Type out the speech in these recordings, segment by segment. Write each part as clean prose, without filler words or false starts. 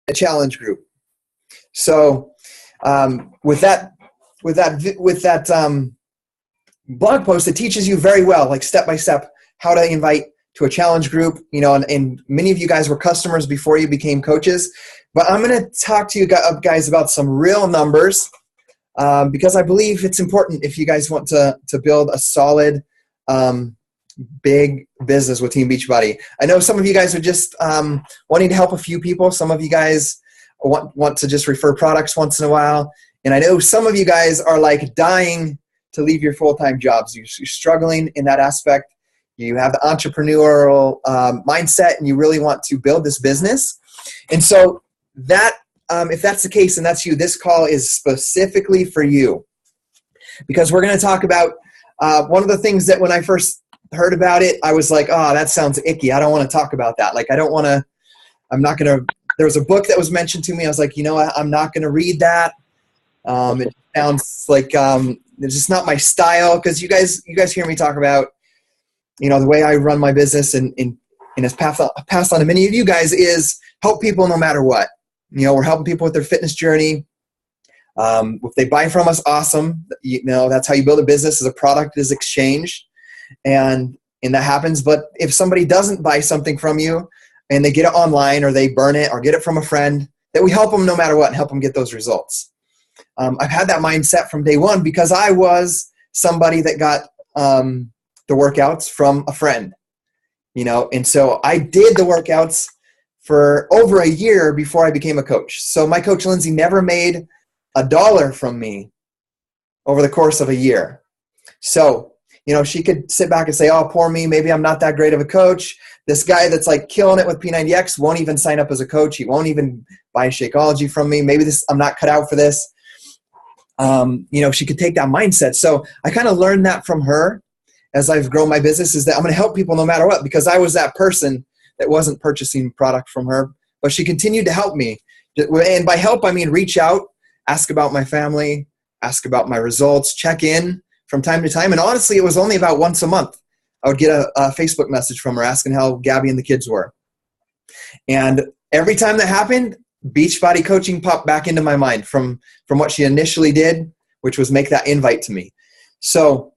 a challenge group. So with that blog post, it teaches you very well, like step by step, how to invite to a challenge group. And many of you guys were customers before you became coaches. But I'm going to talk to you guys about some real numbers because I believe it's important if you guys want to build a solid, big business with Team Beachbody. I know some of you guys are just wanting to help a few people. Some of you guys want to just refer products once in a while. And I know some of you guys are like dying to leave your full-time jobs. You're struggling in that aspect. You have the entrepreneurial mindset and you really want to build this business. And so that, if that's the case and that's you, this call is specifically for you. Because we're going to talk about one of the things that when I first heard about it, I was like, oh, that sounds icky. I don't want to talk about that. Like, I'm not going to, there was a book that was mentioned to me. I was like, I'm not going to read that. It sounds like it's just not my style. Because you guys hear me talk about, the way I run my business and has passed on to many of you guys is help people no matter what. We're helping people with their fitness journey. If they buy from us, awesome. That's how you build a business, is a product is exchanged. And that happens. But if somebody doesn't buy something from you and they get it online or they burn it or get it from a friend, that we help them no matter what and help them get those results. I've had that mindset from day one because I was somebody that got the workouts from a friend, and so I did the workouts for over a year before I became a coach. So my coach, Lindsay, never made $1 from me over the course of a year. So, she could sit back and say, oh, poor me, maybe I'm not that great of a coach. This guy that's like killing it with P90X won't even sign up as a coach. He won't even buy Shakeology from me. Maybe I'm not cut out for this. She could take that mindset. So I kind of learned that from her as I've grown my business, is that I'm going to help people no matter what, because I was that person that wasn't purchasing product from her, but she continued to help me. And by help, I mean reach out, ask about my family, ask about my results, check in from time to time. And honestly, it was only about once a month. I would get a Facebook message from her asking how Gabby and the kids were. And every time that happened, Beachbody coaching popped back into my mind from what she initially did, which was make that invite to me. So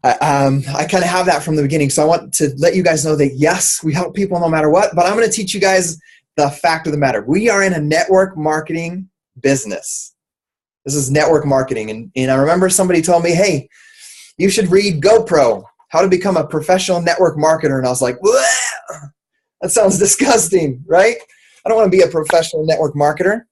I kind of have that from the beginning. So I want to let you guys know that, yes, we help people no matter what, but I'm going to teach you guys the fact of the matter. We are in a network marketing business. This is network marketing. And I remember somebody told me, hey, you should read GoPro, How to Become a Professional Network Marketer. And I was like, that sounds disgusting, right? I don't want to be a professional network marketer.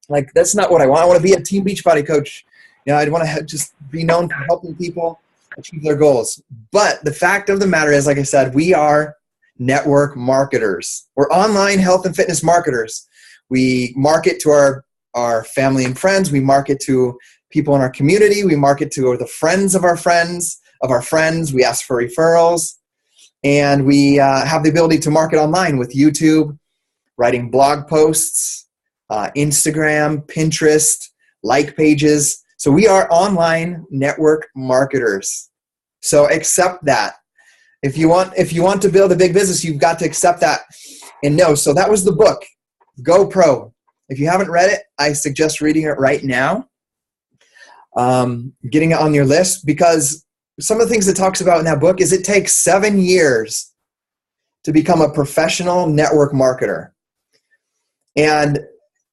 Like, that's not what I want. I want to be a Team Beachbody coach. I want to just be known for helping people achieve their goals. But the fact of the matter is, like I said, we are network marketers. We're online health and fitness marketers. We market to our family and friends. We market to people in our community. We market to the friends of our friends of our friends. We ask for referrals. And we have the ability to market online with YouTube, writing blog posts, Instagram, Pinterest, like pages. So we are online network marketers. So accept that. If you want to build a big business, you've got to accept that and know. So that was the book, GoPro. If you haven't read it, I suggest reading it right now. Getting it on your list, because some of the things it talks about in that book is it takes 7 years to become a professional network marketer. And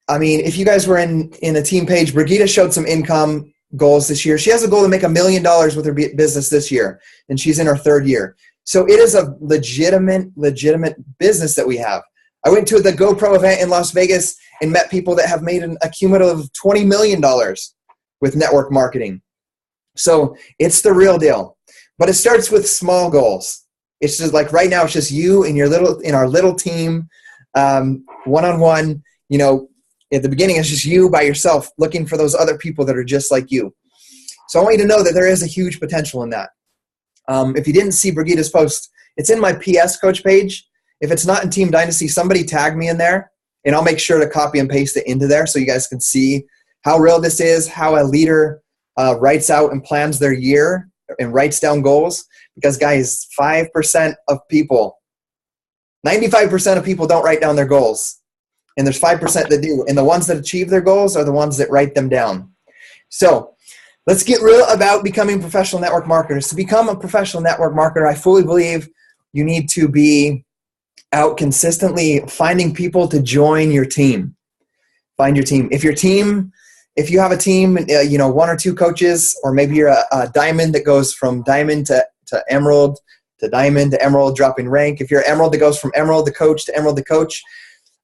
I mean, if you guys were in a team page, Brigitte showed some income goals this year. She has a goal to make $1 million with her business this year, and she's in her 3rd year. So it is a legitimate business that we have. I went to the GoPro event in Las Vegas and met people that have made a cumulative $20 million with network marketing. So it's the real deal. But it starts with small goals. It's just like right now, it's just you and in our little team, one-on-one. At the beginning, it's just you by yourself looking for those other people that are just like you. So I want you to know that there is a huge potential in that. If you didn't see Brigitte's post, it's in my PS Coach page. If it's not in Team Dynasty, somebody tag me in there, and I'll make sure to copy and paste it into there so you guys can see how real this is, how a leader writes out and plans their year and writes down goals. Because, guys, 5% of people, 95% of people don't write down their goals. and there's 5% that do. And the ones that achieve their goals are the ones that write them down. So let's get real about becoming professional network marketers. To become a professional network marketer, I fully believe you need to be out consistently finding people to join your team. Find your team. If you have a team, one or two coaches, or maybe you're a diamond that goes from diamond to emerald, to diamond to emerald, dropping rank. If you're emerald that goes from emerald to coach to emerald to coach,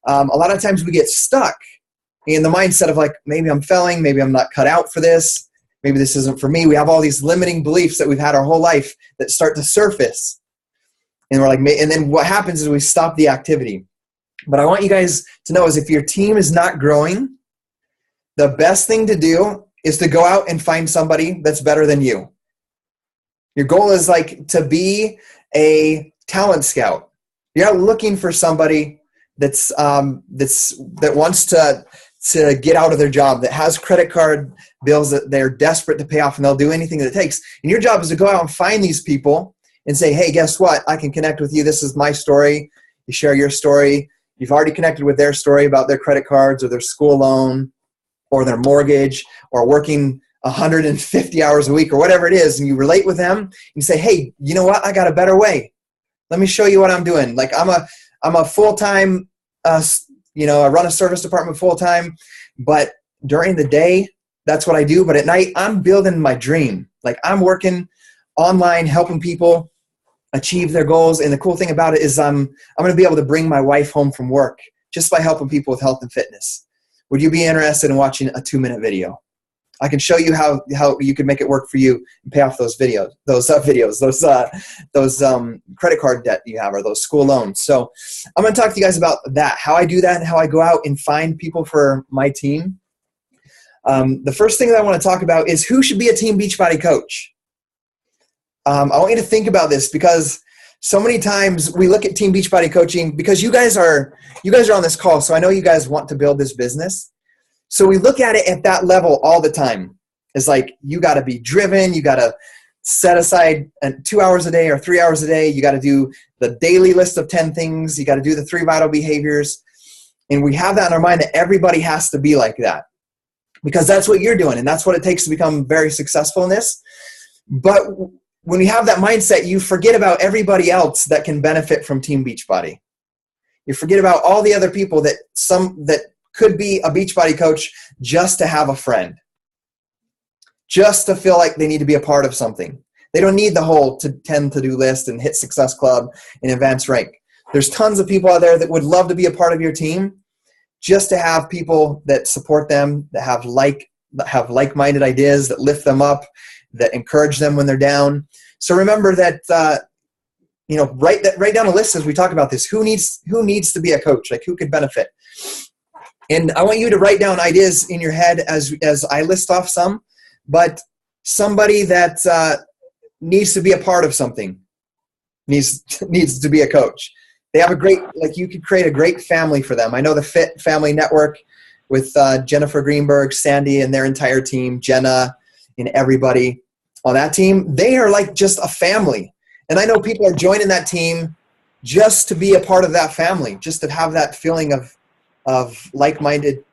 a lot of times we get stuck in the mindset of like, maybe I'm failing, maybe I'm not cut out for this, maybe this isn't for me. We have all these limiting beliefs that we've had our whole life that start to surface. And we're like, and then what happens is we stop the activity. But I want you guys to know is if your team is not growing, the best thing to do is to go out and find somebody that's better than you. Your goal is like to be a talent scout. You're out looking for somebody that wants to get out of their job, that has credit card bills that they're desperate to pay off, and they'll do anything that it takes. And your job is to go out and find these people and say, hey, guess what? I can connect with you. This is my story. You share your story. You've already connected with their story about their credit cards or their school loan or their mortgage or working 150 hours a week or whatever it is, and you relate with them. You say, hey, you know what? I got a better way. Let me show you what I'm doing. Like I'm a full-time, I run a service department full-time, but during the day, that's what I do. But at night, I'm building my dream. Like I'm working online, helping people achieve their goals. And the cool thing about it is I'm going to be able to bring my wife home from work just by helping people with health and fitness. Would you be interested in watching a 2-minute video? I can show you how you can make it work for you and pay off those credit card debt you have or those school loans. So I'm going to talk to you guys about that, how I do that and how I go out and find people for my team. The first thing that I want to talk about is who should be a Team Beachbody coach. I want you to think about this because so many times we look at Team Beachbody coaching because you guys are on this call. So I know you guys want to build this business. So we look at it at that level all the time. It's like you got to be driven. You got to set aside 2 hours a day or 3 hours a day. You got to do the daily list of 10 things. You got to do the 3 vital behaviors. And we have that in our mind that everybody has to be like that because that's what you're doing. And that's what it takes to become very successful in this. But when you have that mindset, you forget about everybody else that can benefit from Team Beachbody. You forget about all the other people that could be a Beachbody coach just to have a friend, just to feel like they need to be a part of something. They don't need the whole 10 to-do list and hit Success Club and advanced rank. There's tons of people out there that would love to be a part of your team just to have people that support them, that have like-minded ideas, that lift them up, that encourage them when they're down. So remember that, write down a list as we talk about this. Who needs to be a coach? Like who could benefit? And I want you to write down ideas in your head as I list off some, but somebody that needs to be a part of something needs to be a coach. They have you could create a great family for them. I know the Fit Family Network with Jennifer Greenberg, Sandy, and their entire team, Jenna, and everybody on that team. They are like just a family. And I know people are joining that team just to be a part of that family, just to have that feeling of like-minded,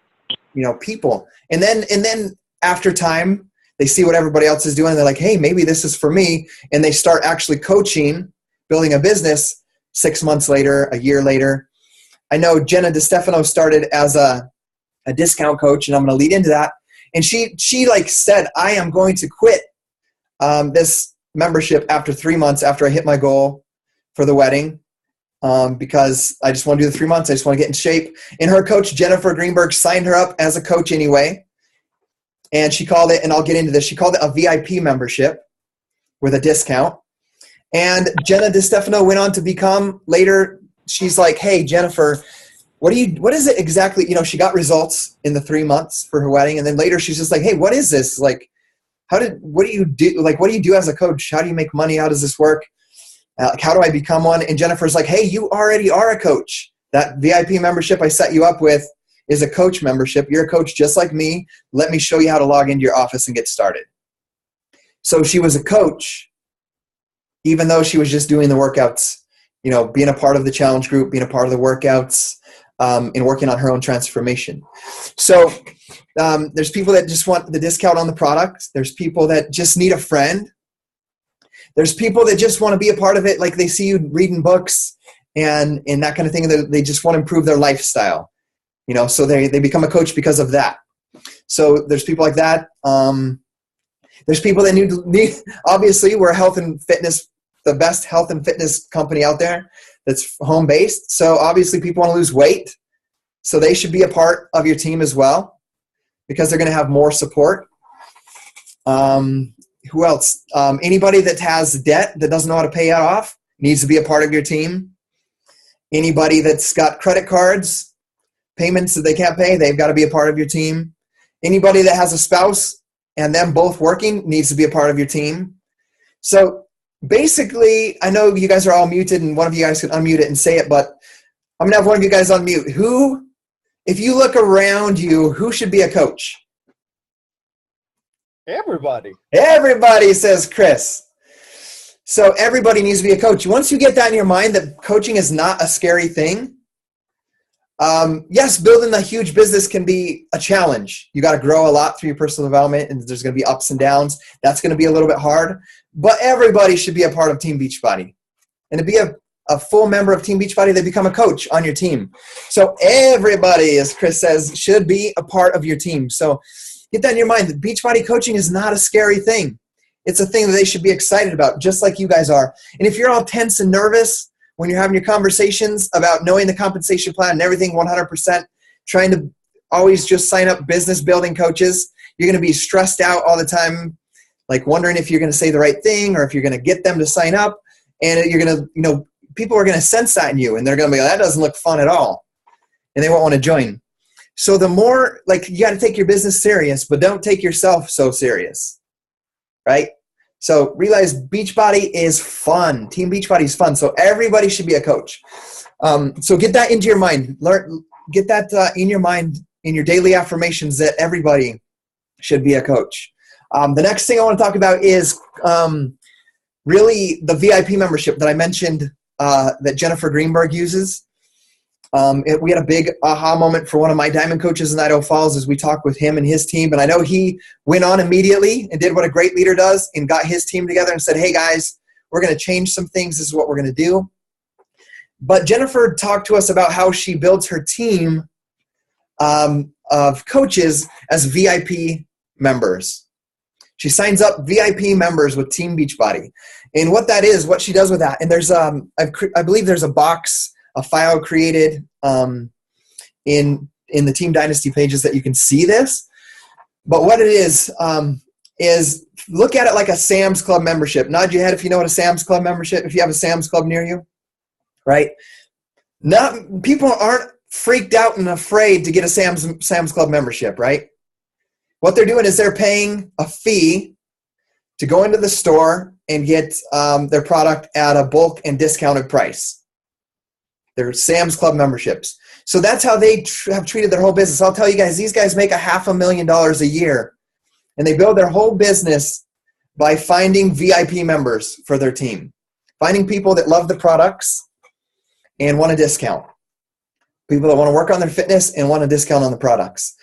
people. And then after time, they see what everybody else is doing. And they're like, hey, maybe this is for me. And they start actually coaching, building a business 6 months later, a year later. I know Jenna DeStefano started as a discount coach, and I'm going to lead into that. And she said, I am going to quit this membership after 3 months after I hit my goal for the wedding. Because I just want to do the 3 months. I just want to get in shape. And her coach, Jennifer Greenberg, signed her up as a coach anyway. And she called it, and I'll get into this, she called it a VIP membership with a discount. And Jenna DeStefano went on to become later, she's like, hey, Jennifer, what is it exactly? She got results in the 3 months for her wedding. And then later she's just like, hey, what is this? Like, what do you do? Like, what do you do as a coach? How do you make money? How does this work? How do I become one? And Jennifer's like, hey, you already are a coach. That VIP membership I set you up with is a coach membership. You're a coach just like me. Let me show you how to log into your office and get started. So she was a coach, even though she was just doing the workouts, being a part of the challenge group, being a part of the workouts, in working on her own transformation. So there's people that just want the discount on the product. There's people that just need a friend. There's people that just want to be a part of it, like they see you reading books and that kind of thing. They just want to improve their lifestyle, so they become a coach because of that. So there's people like that. There's people that need obviously, we're the best health and fitness company out there that's home-based. So obviously people want to lose weight. So they should be a part of your team as well because they're going to have more support. Who else? Anybody that has debt that doesn't know how to pay it off needs to be a part of your team. Anybody that's got credit cards, payments that they can't pay, they've got to be a part of your team. Anybody that has a spouse and them both working needs to be a part of your team. So basically, I know you guys are all muted and one of you guys can unmute it and say it, but I'm going to have one of you guys unmute. If you look around you, who should be a coach? Everybody. Everybody, says Chris. So everybody needs to be a coach. Once you get that in your mind that coaching is not a scary thing, yes, building a huge business can be a challenge. You got to grow a lot through your personal development, and there's going to be ups and downs. That's going to be a little bit hard, but everybody should be a part of Team Beachbody. And to be a full member of Team Beachbody, they become a coach on your team. So everybody, as Chris says, should be a part of your team. So get that in your mind. That Beachbody coaching is not a scary thing. It's a thing that they should be excited about, just like you guys are. And if you're all tense and nervous when you're having your conversations about knowing the compensation plan and everything 100%, trying to always just sign up business building coaches, you're going to be stressed out all the time, like wondering if you're going to say the right thing or if you're going to get them to sign up. And you're going to, people are going to sense that in you, and they're going to be like, that doesn't look fun at all. And they won't want to join. So the more, you got to take your business serious, but don't take yourself so serious, right? So realize Beachbody is fun. Team Beachbody is fun. So everybody should be a coach. So get that into your mind. Get that in your mind, in your daily affirmations, that everybody should be a coach. The next thing I want to talk about is really the VIP membership that I mentioned that Jennifer Greenberg uses. We had a big aha moment for one of my diamond coaches in Idaho Falls as we talked with him and his team. And I know he went on immediately and did what a great leader does and got his team together and said, hey guys, we're going to change some things. This is what we're going to do. But Jennifer talked to us about how she builds her team of coaches as VIP members. She signs up VIP members with Team Beachbody. And what that is, what she does with that, and there's I believe there's a file created in the Team Dynasty pages that you can see this. But what it is look at it like a Sam's Club membership. Nod your head if you know what a Sam's Club membership, if you have a Sam's Club near you, right? People aren't freaked out and afraid to get a Sam's Club membership, right? What they're doing is they're paying a fee to go into the store and get their product at a bulk and discounted price. They're Sam's Club memberships. So that's how they have treated their whole business. I'll tell you guys, these guys make $500,000 a year, and they build their whole business by finding VIP members for their team, finding people that love the products and want a discount, people that want to work on their fitness and want a discount on the products.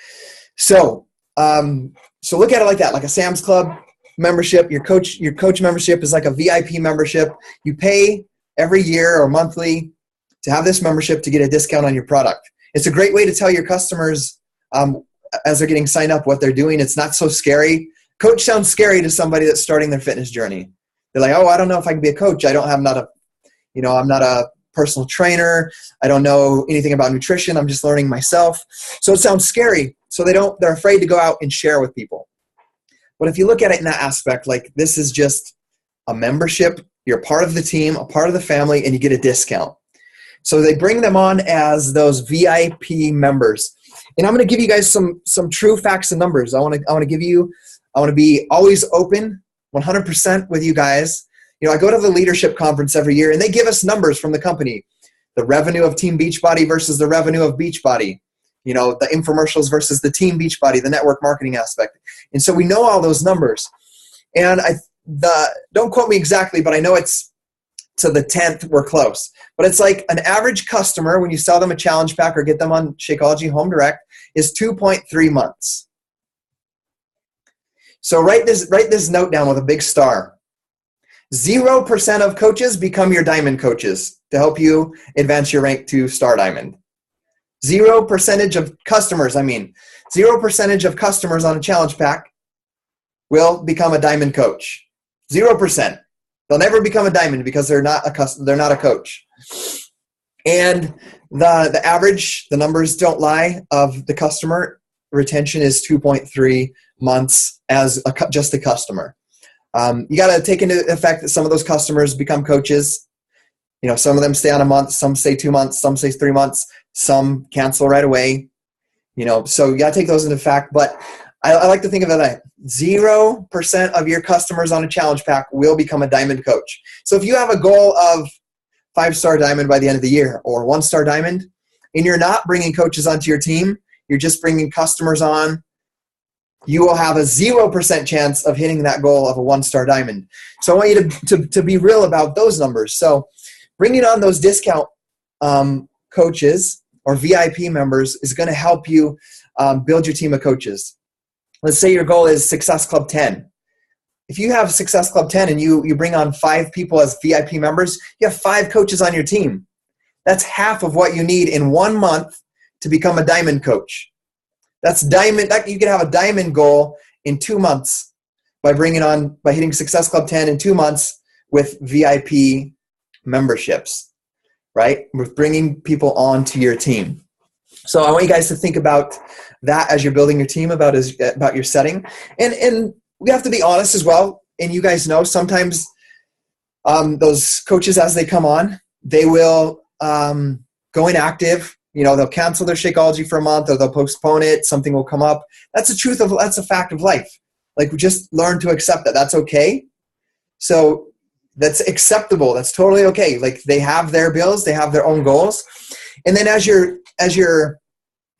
So look at it like that, like a Sam's Club membership. Your coach membership is like a VIP membership. You pay every year or monthly to have this membership to get a discount on your product. It's a great way to tell your customers as they're getting signed up what they're doing. It's not so scary. Coach sounds scary to somebody that's starting their fitness journey. They're like, oh, I don't know if I can be a coach. I'm not a personal trainer. I don't know anything about nutrition. I'm just learning myself. So it sounds scary. So they're afraid to go out and share with people. But if you look at it in that aspect, like this is just a membership, you're part of the team, a part of the family, and you get a discount. So they bring them on as those VIP members. And I'm going to give you guys some true facts and numbers. I want to be always open 100% with you guys. I go to the leadership conference every year, and they give us numbers from the company. The revenue of Team Beachbody versus the revenue of Beachbody. The infomercials versus the Team Beachbody, the network marketing aspect. And so we know all those numbers. And don't quote me exactly, but I know it's to the 10th, we're close. But it's like an average customer, when you sell them a challenge pack or get them on Shakeology Home Direct, is 2.3 months. So write this note down with a big star. 0% of coaches become your diamond coaches to help you advance your rank to star diamond. 0% of customers, 0% of customers on a challenge pack will become a diamond coach. 0%. They'll never become a diamond because they're not a coach. And the average, the numbers don't lie, of the customer retention is 2.3 months as just a customer. You got to take into effect that some of those customers become coaches. Some of them stay on a month, some say 2 months, some say 3 months, some cancel right away. So you got to take those into fact. But I like to think of it like 0% of your customers on a challenge pack will become a diamond coach. So if you have a goal of 5-star diamond by the end of the year or 1-star diamond, and you're not bringing coaches onto your team, you're just bringing customers on, you will have a 0% chance of hitting that goal of a 1-star diamond. So I want you to be real about those numbers. So bringing on those discount coaches or VIP members is going to help you build your team of coaches. Let's say your goal is Success Club 10. If you have Success Club 10 and you bring on 5 people as VIP members, you have 5 coaches on your team. That's half of what you need in 1 month to become a diamond coach. That's diamond. You can have a diamond goal in 2 months by hitting Success Club 10 in 2 months with VIP memberships, right? With bringing people onto your team. So I want you guys to think about that as you're building your team, about your setting. And we have to be honest as well. And you guys know sometimes those coaches, as they come on, they will go inactive. They'll cancel their Shakeology for a month, or they'll postpone it. Something will come up. That's a fact of life. Like, we just learn to accept that. That's okay. So that's acceptable. That's totally okay. Like, they have their bills, they have their own goals. And then as you're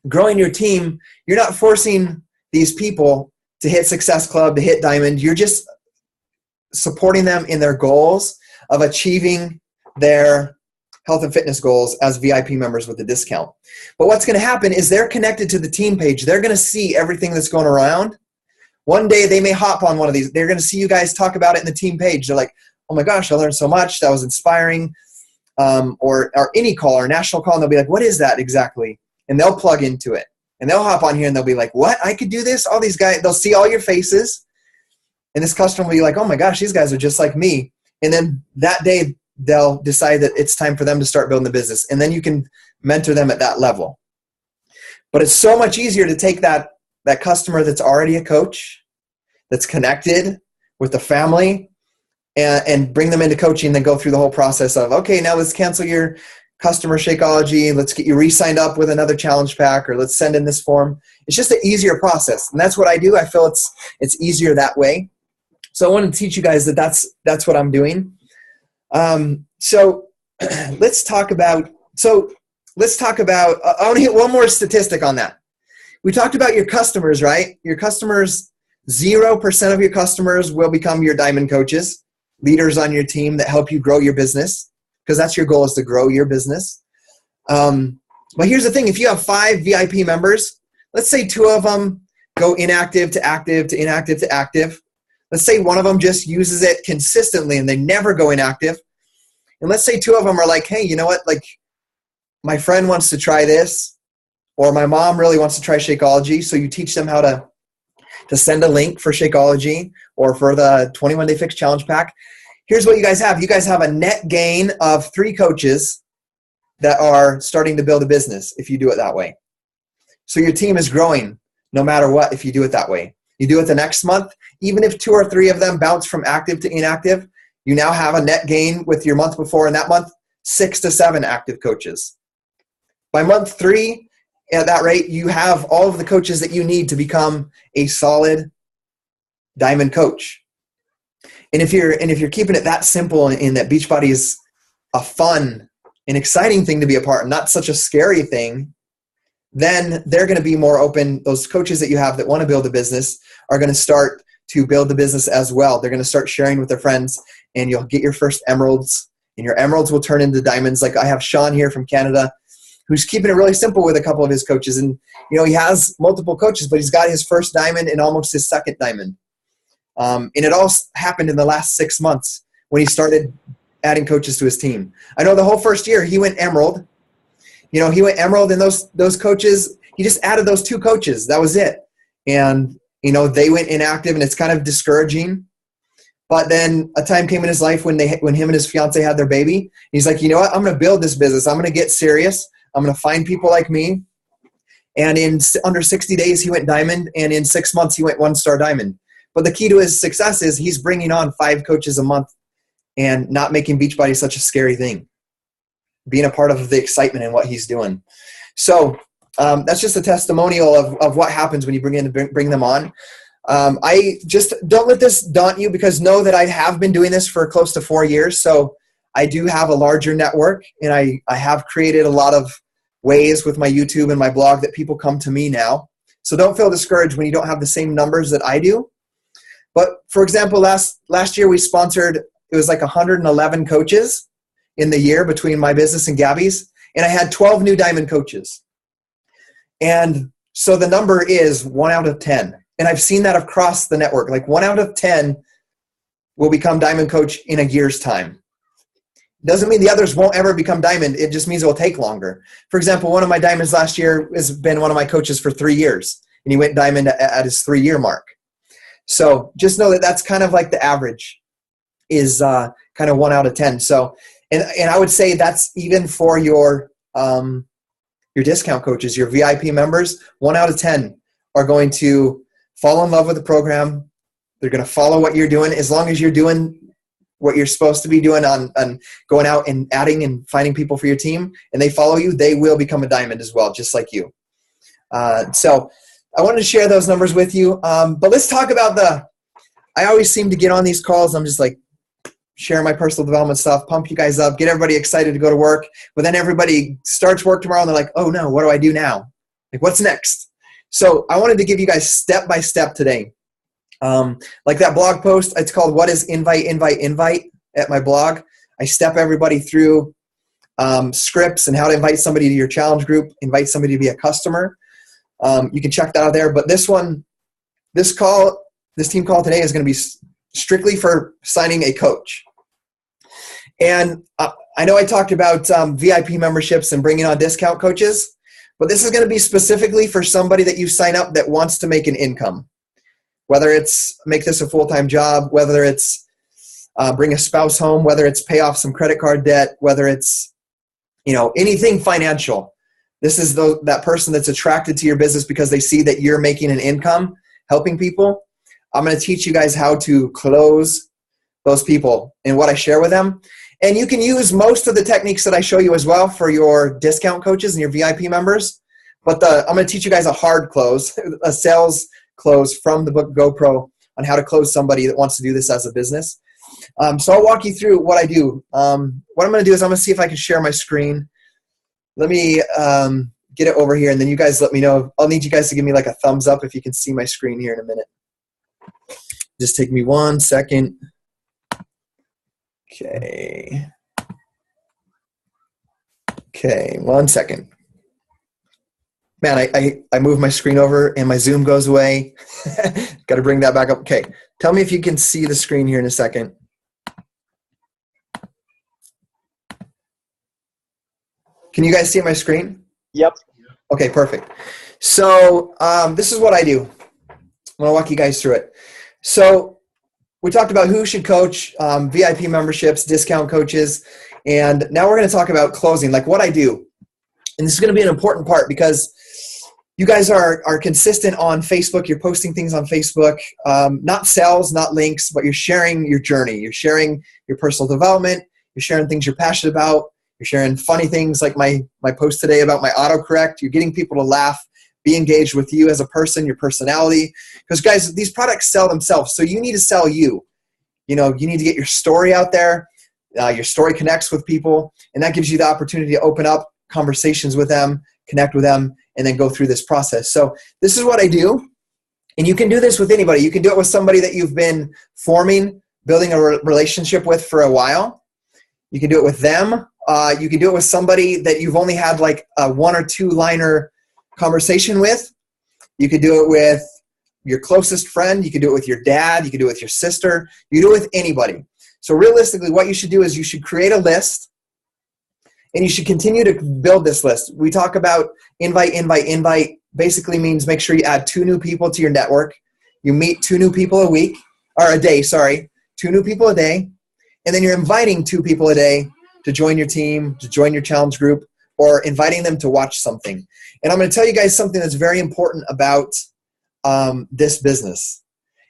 growing your team, you're not forcing these people to hit Success Club, to hit Diamond. You're just supporting them in their goals of achieving their health and fitness goals as VIP members with a discount. But what's going to happen is they're connected to the team page. They're going to see everything that's going around. One day they may hop on one of these. They're going to see you guys talk about it in the team page. They're like, oh my gosh, I learned so much. That was inspiring. Or any call or national call, and they'll be like, what is that exactly? And they'll plug into it. And they'll hop on here and they'll be like, what? I could do this? All these guys, they'll see all your faces. And this customer will be like, oh my gosh, these guys are just like me. And then that day, they'll decide that it's time for them to start building the business. And then you can mentor them at that level. But it's so much easier to take that customer that's already a coach, that's connected with the family, and bring them into coaching, then go through the whole process of, okay, now let's cancel your customer Shakeology. Let's get you re-signed up with another challenge pack, or let's send in this form. It's just an easier process. And that's what I do. I feel it's easier that way. So I want to teach you guys that's what I'm doing. So let's talk about, I want to hit one more statistic on that. We talked about your customers, right? Your customers, 0% of your customers will become your diamond coaches, leaders on your team that help you grow your business, because that's your goal, is to grow your business. But here's the thing. If you have 5 VIP members, let's say 2 of them go inactive to active to inactive to active. Let's say one of them just uses it consistently and they never go inactive. And let's say 2 of them are like, hey, you know what? Like, my friend wants to try this, or my mom really wants to try Shakeology. So you teach them how to send a link for Shakeology or for the 21-Day Fix Challenge Pack. Here's what you guys have. You guys have a net gain of 3 coaches that are starting to build a business if you do it that way. So your team is growing no matter what if you do it that way. You do it the next month, even if 2 or 3 of them bounce from active to inactive, you now have a net gain with your month before, and that month, 6 to 7 active coaches. By month 3, at that rate, you have all of the coaches that you need to become a solid diamond coach. And if you're keeping it that simple, in that Beachbody is a fun and exciting thing to be a part of, not such a scary thing, then they're going to be more open. Those coaches that you have that want to build a business are going to start to build the business as well. They're going to start sharing with their friends, and you'll get your first emeralds and your emeralds will turn into diamonds. Like I have Sean here from Canada, who's keeping it really simple with a couple of his coaches. And, he has multiple coaches, but he's got his first diamond and almost his second diamond. And it all happened in the last 6 months when he started adding coaches to his team. I know the whole first year he went emerald. He went emerald, and those coaches, he just added those 2 coaches. That was it. And, they went inactive, and it's kind of discouraging. But then a time came in his life when him and his fiance had their baby. He's like, you know what? I'm going to build this business. I'm going to get serious. I'm going to find people like me. And in under 60 days, he went diamond. And in 6 months, he went 1-star diamond. But the key to his success is he's bringing on 5 coaches a month and not making Beachbody such a scary thing. Being a part of the excitement in what he's doing. So that's just a testimonial of what happens when you bring them on. I just don't let this daunt you, because know that I have been doing this for close to 4 years. So I do have a larger network, and I have created a lot of ways with my YouTube and my blog that people come to me now. So don't feel discouraged when you don't have the same numbers that I do. But for example, last year we sponsored, it was like 111 coaches in the year between my business and Gabby's. And I had 12 new diamond coaches. And so the number is 1 out of 10. And I've seen that across the network. Like 1 out of 10 will become diamond coach in a year's time. Doesn't mean the others won't ever become diamond. It just means it will take longer. For example, one of my diamonds last year has been one of my coaches for 3 years. And he went diamond at his 3-year mark. So just know that that's kind of like the average is kind of 1 out of 10. So, and I would say that's even for your discount coaches, your VIP members. 1 out of 10 are going to fall in love with the program. They're going to follow what you're doing. As long as you're doing what you're supposed to be doing on going out and adding and finding people for your team, and they follow you, they will become a diamond as well, just like you. So I wanted to share those numbers with you. But let's talk about I always seem to get on these calls. I'm just like sharing my personal development stuff, pump you guys up, get everybody excited to go to work. But then everybody starts work tomorrow and they're like, oh no, what do I do now? Like, what's next? So I wanted to give you guys step-by-step today. Like that blog post, it's called What is Invite at my blog. I step everybody through scripts and how to invite somebody to your challenge group, invite somebody to be a customer. You can check that out there. But this team call today is going to be strictly for signing a coach. And I know I talked about VIP memberships and bringing on discount coaches, but this is going to be specifically for somebody that you sign up that wants to make an income. Whether it's make this a full-time job, whether it's bring a spouse home, whether it's pay off some credit card debt, whether it's anything financial. This is that person that's attracted to your business because they see that you're making an income, helping people. I'm going to teach you guys how to close those people and what I share with them. And you can use most of the techniques that I show you as well for your discount coaches and your VIP members. But I'm going to teach you guys a hard close, a sales close from the book GoPro on how to close somebody that wants to do this as a business. So I'll walk you through what I do. What I'm going to do is I'm going to see if I can share my screen. Let me get it over here, and then you guys let me know. I'll need you guys to give me like a thumbs up if you can see my screen here in a minute. Just take me 1 second. Okay, 1 second. Man, I move my screen over and my Zoom goes away. Got to bring that back up. Okay, tell me if you can see the screen here in a second. Can you guys see my screen? Yep. Okay, perfect. So this is what I do. I'm going to walk you guys through it. So we talked about who should coach, VIP memberships, discount coaches, and now we're going to talk about closing, like what I do. And this is going to be an important part because you guys are consistent on Facebook. You're posting things on Facebook, not sales, not links, but you're sharing your journey. You're sharing your personal development. You're sharing things you're passionate about. You're sharing funny things like my post today about my autocorrect. You're getting people to laugh, be engaged with you as a person, your personality. Because guys, these products sell themselves. So you need to sell you. You need to get your story out there. Your story connects with people. And that gives you the opportunity to open up conversations with them, connect with them, and then go through this process. So this is what I do. And you can do this with anybody. You can do it with somebody that you've been forming, building a relationship with for a while. You can do it with them. You can do it with somebody that you've only had like a 1 or 2 liner conversation with. You could do it with your closest friend. You could do it with your dad. You could do it with your sister. You can do it with anybody. So realistically, what you should do is you should create a list, and you should continue to build this list. We talk about invite. Basically means make sure you add 2 new people to your network. You meet 2 new people a week, or a day, sorry. 2 new people a day. And then you're inviting 2 people a day to join your team, to join your challenge group, or inviting them to watch something. And I'm going to tell you guys something that's very important about this business.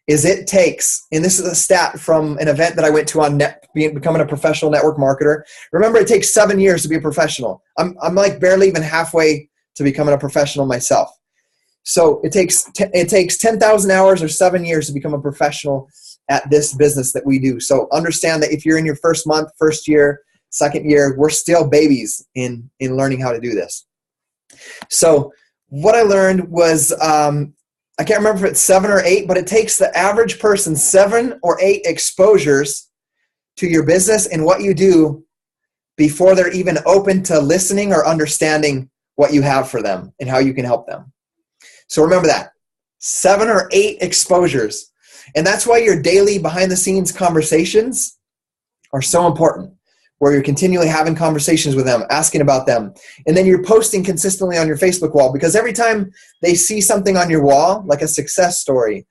Is it takes, and this is a stat from an event that I went to on becoming a professional network marketer. Remember, it takes 7 years to be a professional. I'm like barely even halfway to becoming a professional myself. So it takes 10,000 hours or 7 years to become a professional at this business that we do. So understand that if you're in your first month, first year, second year, we're still babies in learning how to do this. So what I learned was, I can't remember if it's 7 or 8, but it takes the average person 7 or 8 exposures to your business and what you do before they're even open to listening or understanding what you have for them and how you can help them. So remember that. 7 or 8 exposures. And that's why your daily behind-the-scenes conversations are so important, where you're continually having conversations with them, asking about them. And then you're posting consistently on your Facebook wall, because every time they see something on your wall, like a success story,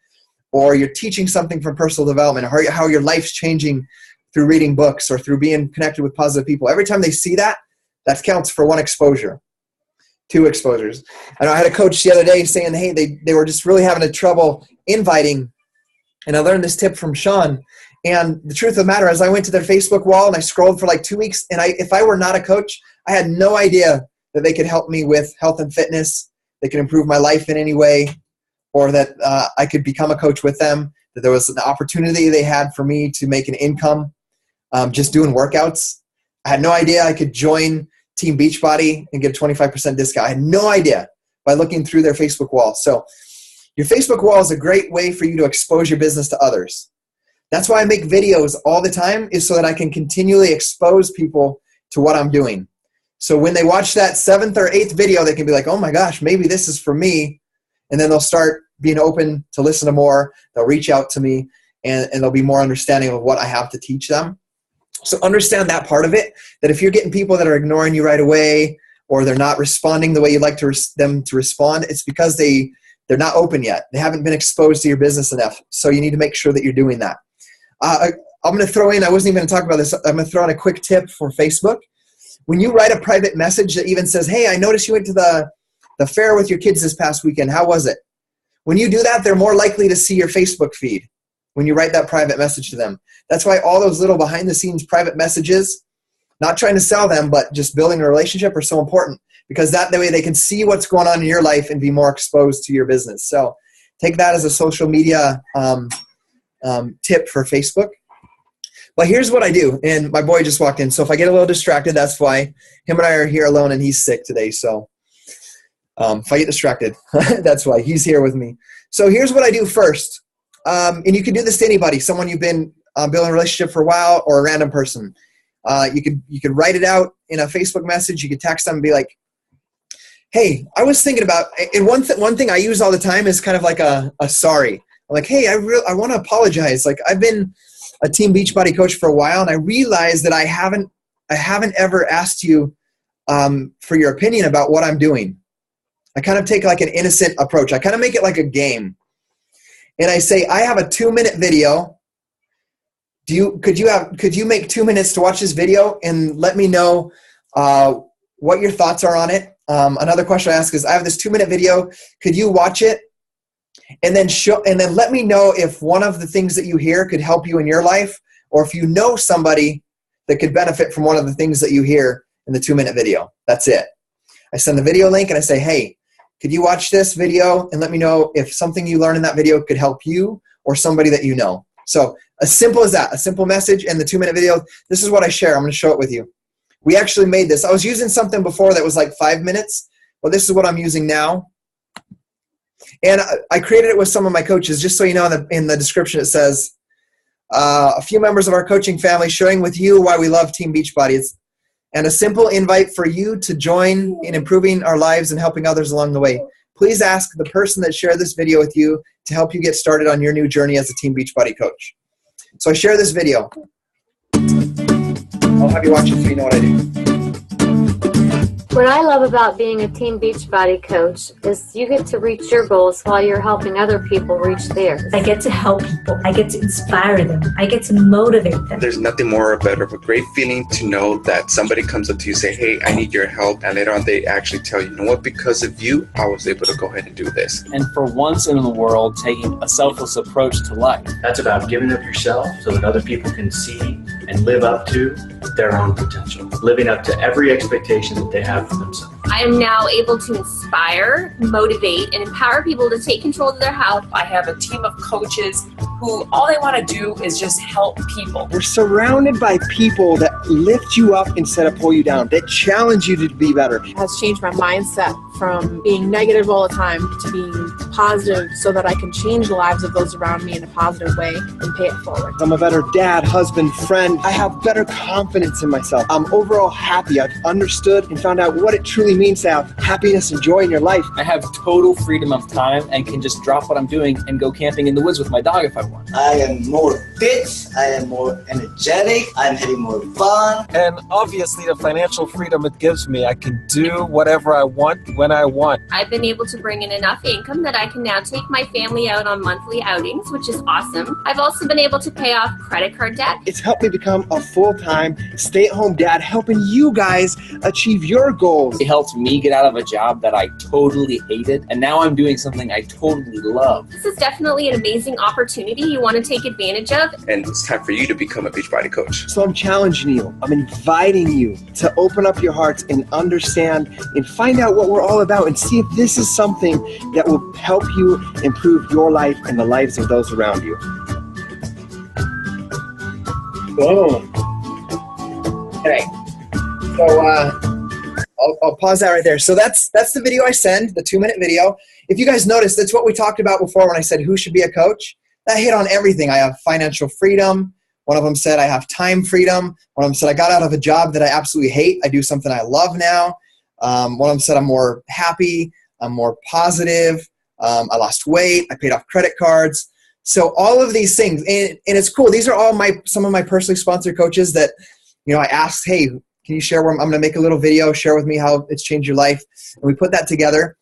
or you're teaching something from personal development, or how your life's changing through reading books or through being connected with positive people, every time they see that, that counts for 1 exposure, 2 exposures. I know I had a coach the other day saying, hey, they were just really having a trouble inviting. And I learned this tip from Sean. And the truth of the matter is, I went to their Facebook wall and I scrolled for like 2 weeks. And if I were not a coach, I had no idea that they could help me with health and fitness, they could improve my life in any way, or that I could become a coach with them, that there was an opportunity they had for me to make an income just doing workouts. I had no idea I could join Team Beachbody and get a 25% discount. I had no idea by looking through their Facebook wall. So your Facebook wall is a great way for you to expose your business to others. That's why I make videos all the time, is so that I can continually expose people to what I'm doing. So when they watch that 7th or 8th video, they can be like, oh my gosh, maybe this is for me. And then they'll start being open to listen to more. They'll reach out to me, and they'll be more understanding of what I have to teach them. So understand that part of it, that if you're getting people that are ignoring you right away, or they're not responding the way you'd like them to respond, it's because they're not open yet. They haven't been exposed to your business enough. So you need to make sure that you're doing that. I'm going to throw in, I wasn't even going to talk about this, I'm going to throw in a quick tip for Facebook. When you write a private message that even says, hey, I noticed you went to the fair with your kids this past weekend. How was it? When you do that, they're more likely to see your Facebook feed when you write that private message to them. That's why all those little behind-the-scenes private messages, not trying to sell them, but just building a relationship, are so important, because that way they can see what's going on in your life and be more exposed to your business. So take that as a social media tip for Facebook. But here's what I do, and my boy just walked in, so if I get a little distracted, that's why. Him and I are here alone, and he's sick today, so if I get distracted, that's why. He's here with me. So here's what I do first, and you can do this to anybody, someone you've been building a relationship for a while, or a random person. You could write it out in a Facebook message. You could text them and be like, hey, I was thinking about, and one thing I use all the time is kind of like a sorry. I'm like, hey, I want to apologize. Like, I've been a Team Beachbody coach for a while, and I realized that I haven't ever asked you for your opinion about what I'm doing. I kind of take like an innocent approach. I kind of make it like a game. And I say, I have a 2-minute video. Could you make 2 minutes to watch this video and let me know what your thoughts are on it? Another question I ask is, I have this 2-minute video. Could you watch it? And then let me know if one of the things that you hear could help you in your life, or if you know somebody that could benefit from one of the things that you hear in the 2-minute video. That's it. I send the video link and I say, hey, could you watch this video and let me know if something you learn in that video could help you or somebody that you know. So as simple as that, a simple message and the 2-minute video. This is what I share. I'm going to show it with you. We actually made this. I was using something before that was like 5 minutes. Well, this is what I'm using now. And I created it with some of my coaches, just so you know, in the description it says, a few members of our coaching family sharing with you why we love Team Beachbody. And a simple invite for you to join in improving our lives and helping others along the way. Please ask the person that shared this video with you to help you get started on your new journey as a Team Beachbody coach. So I share this video. I'll have you watch it so you know what I do. What I love about being a Team Beachbody coach is you get to reach your goals while you're helping other people reach theirs. I get to help people. I get to inspire them. I get to motivate them. There's nothing more better of a great feeling to know that somebody comes up to you, say, hey, I need your help. And later on, they actually tell you, you know what, because of you, I was able to go ahead and do this. And for once in the world, taking a selfless approach to life. That's about giving up yourself so that other people can see and live up to their own potential, living up to every expectation that they have for themselves. I am now able to inspire, motivate, and empower people to take control of their health. I have a team of coaches who all they want to do is just help people. We're surrounded by people that lift you up instead of pull you down, that challenge you to be better. It has changed my mindset from being negative all the time to being positive so that I can change the lives of those around me in a positive way and pay it forward. I'm a better dad, husband, friend. I have better confidence in myself. I'm overall happy. I've understood and found out what it truly means to have happiness and joy in your life. I have total freedom of time and can just drop what I'm doing and go camping in the woods with my dog if I want. I am more fit, I am more energetic, I'm having more fun. And obviously the financial freedom it gives me, I can do whatever I want when I want. I've been able to bring in enough income that I can now take my family out on monthly outings, which is awesome. I've also been able to pay off credit card debt. It's helped me become a full-time, stay-at-home dad, helping you guys achieve your goals. It helped me get out of a job that I totally hated, and now I'm doing something I totally love. This is definitely an amazing opportunity you want to take advantage of. And it's time for you to become a Beachbody coach. So I'm challenging you, I'm inviting you to open up your hearts and understand and find out what we're all about and see if this is something that will help you improve your life and the lives of those around you. Boom. Okay. So I'll pause that right there. So that's the video I send, the 2-minute video. If you guys noticed, that's what we talked about before when I said who should be a coach. That hit on everything. I have financial freedom. One of them said I have time freedom. One of them said I got out of a job that I absolutely hate. I do something I love now. One of them said I'm more happy. I'm more positive. I lost weight. I paid off credit cards. So all of these things, and it's cool. These are all some of my personally sponsored coaches that, I asked, hey, can you share where I'm going to make a little video, share with me how it's changed your life. And we put that together.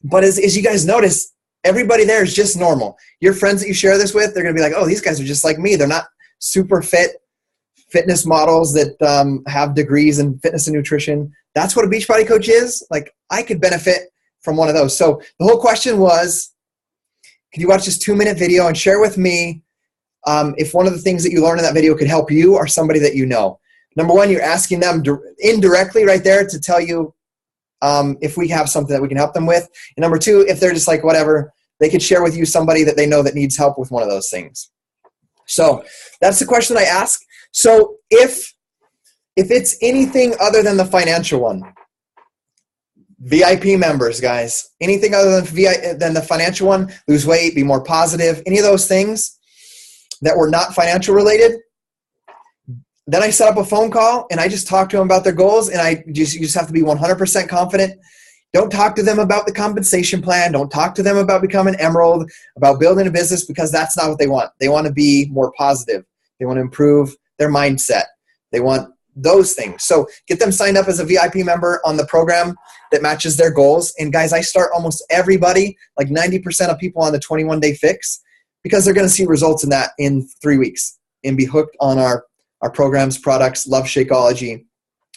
But as you guys notice, everybody there is just normal. Your friends that you share this with, they're going to be like, oh, these guys are just like me. They're not super fitness models that have degrees in fitness and nutrition. That's what a Beachbody coach is. Like, I could benefit from one of those. So the whole question was, can you watch this 2-minute video and share with me if one of the things that you learned in that video could help you or somebody that you know? Number one, you're asking them indirectly right there to tell you if we have something that we can help them with. And number two, if they're just like, whatever, they could share with you somebody that they know that needs help with one of those things. So that's the question I ask. So if it's anything other than the financial one, VIP members, guys, anything other than the financial one, lose weight, be more positive, any of those things that were not financial related, then I set up a phone call and I just talk to them about their goals, and you just have to be 100% confident. Don't talk to them about the compensation plan. Don't talk to them about becoming Emerald, about building a business, because that's not what they want. They want to be more positive. They want to improve their mindset. They want those things. So get them signed up as a VIP member on the program that matches their goals. And guys, I start almost everybody, like 90% of people, on the 21-day fix, because they're going to see results in that in 3 weeks and be hooked on our programs, products, love Shakeology.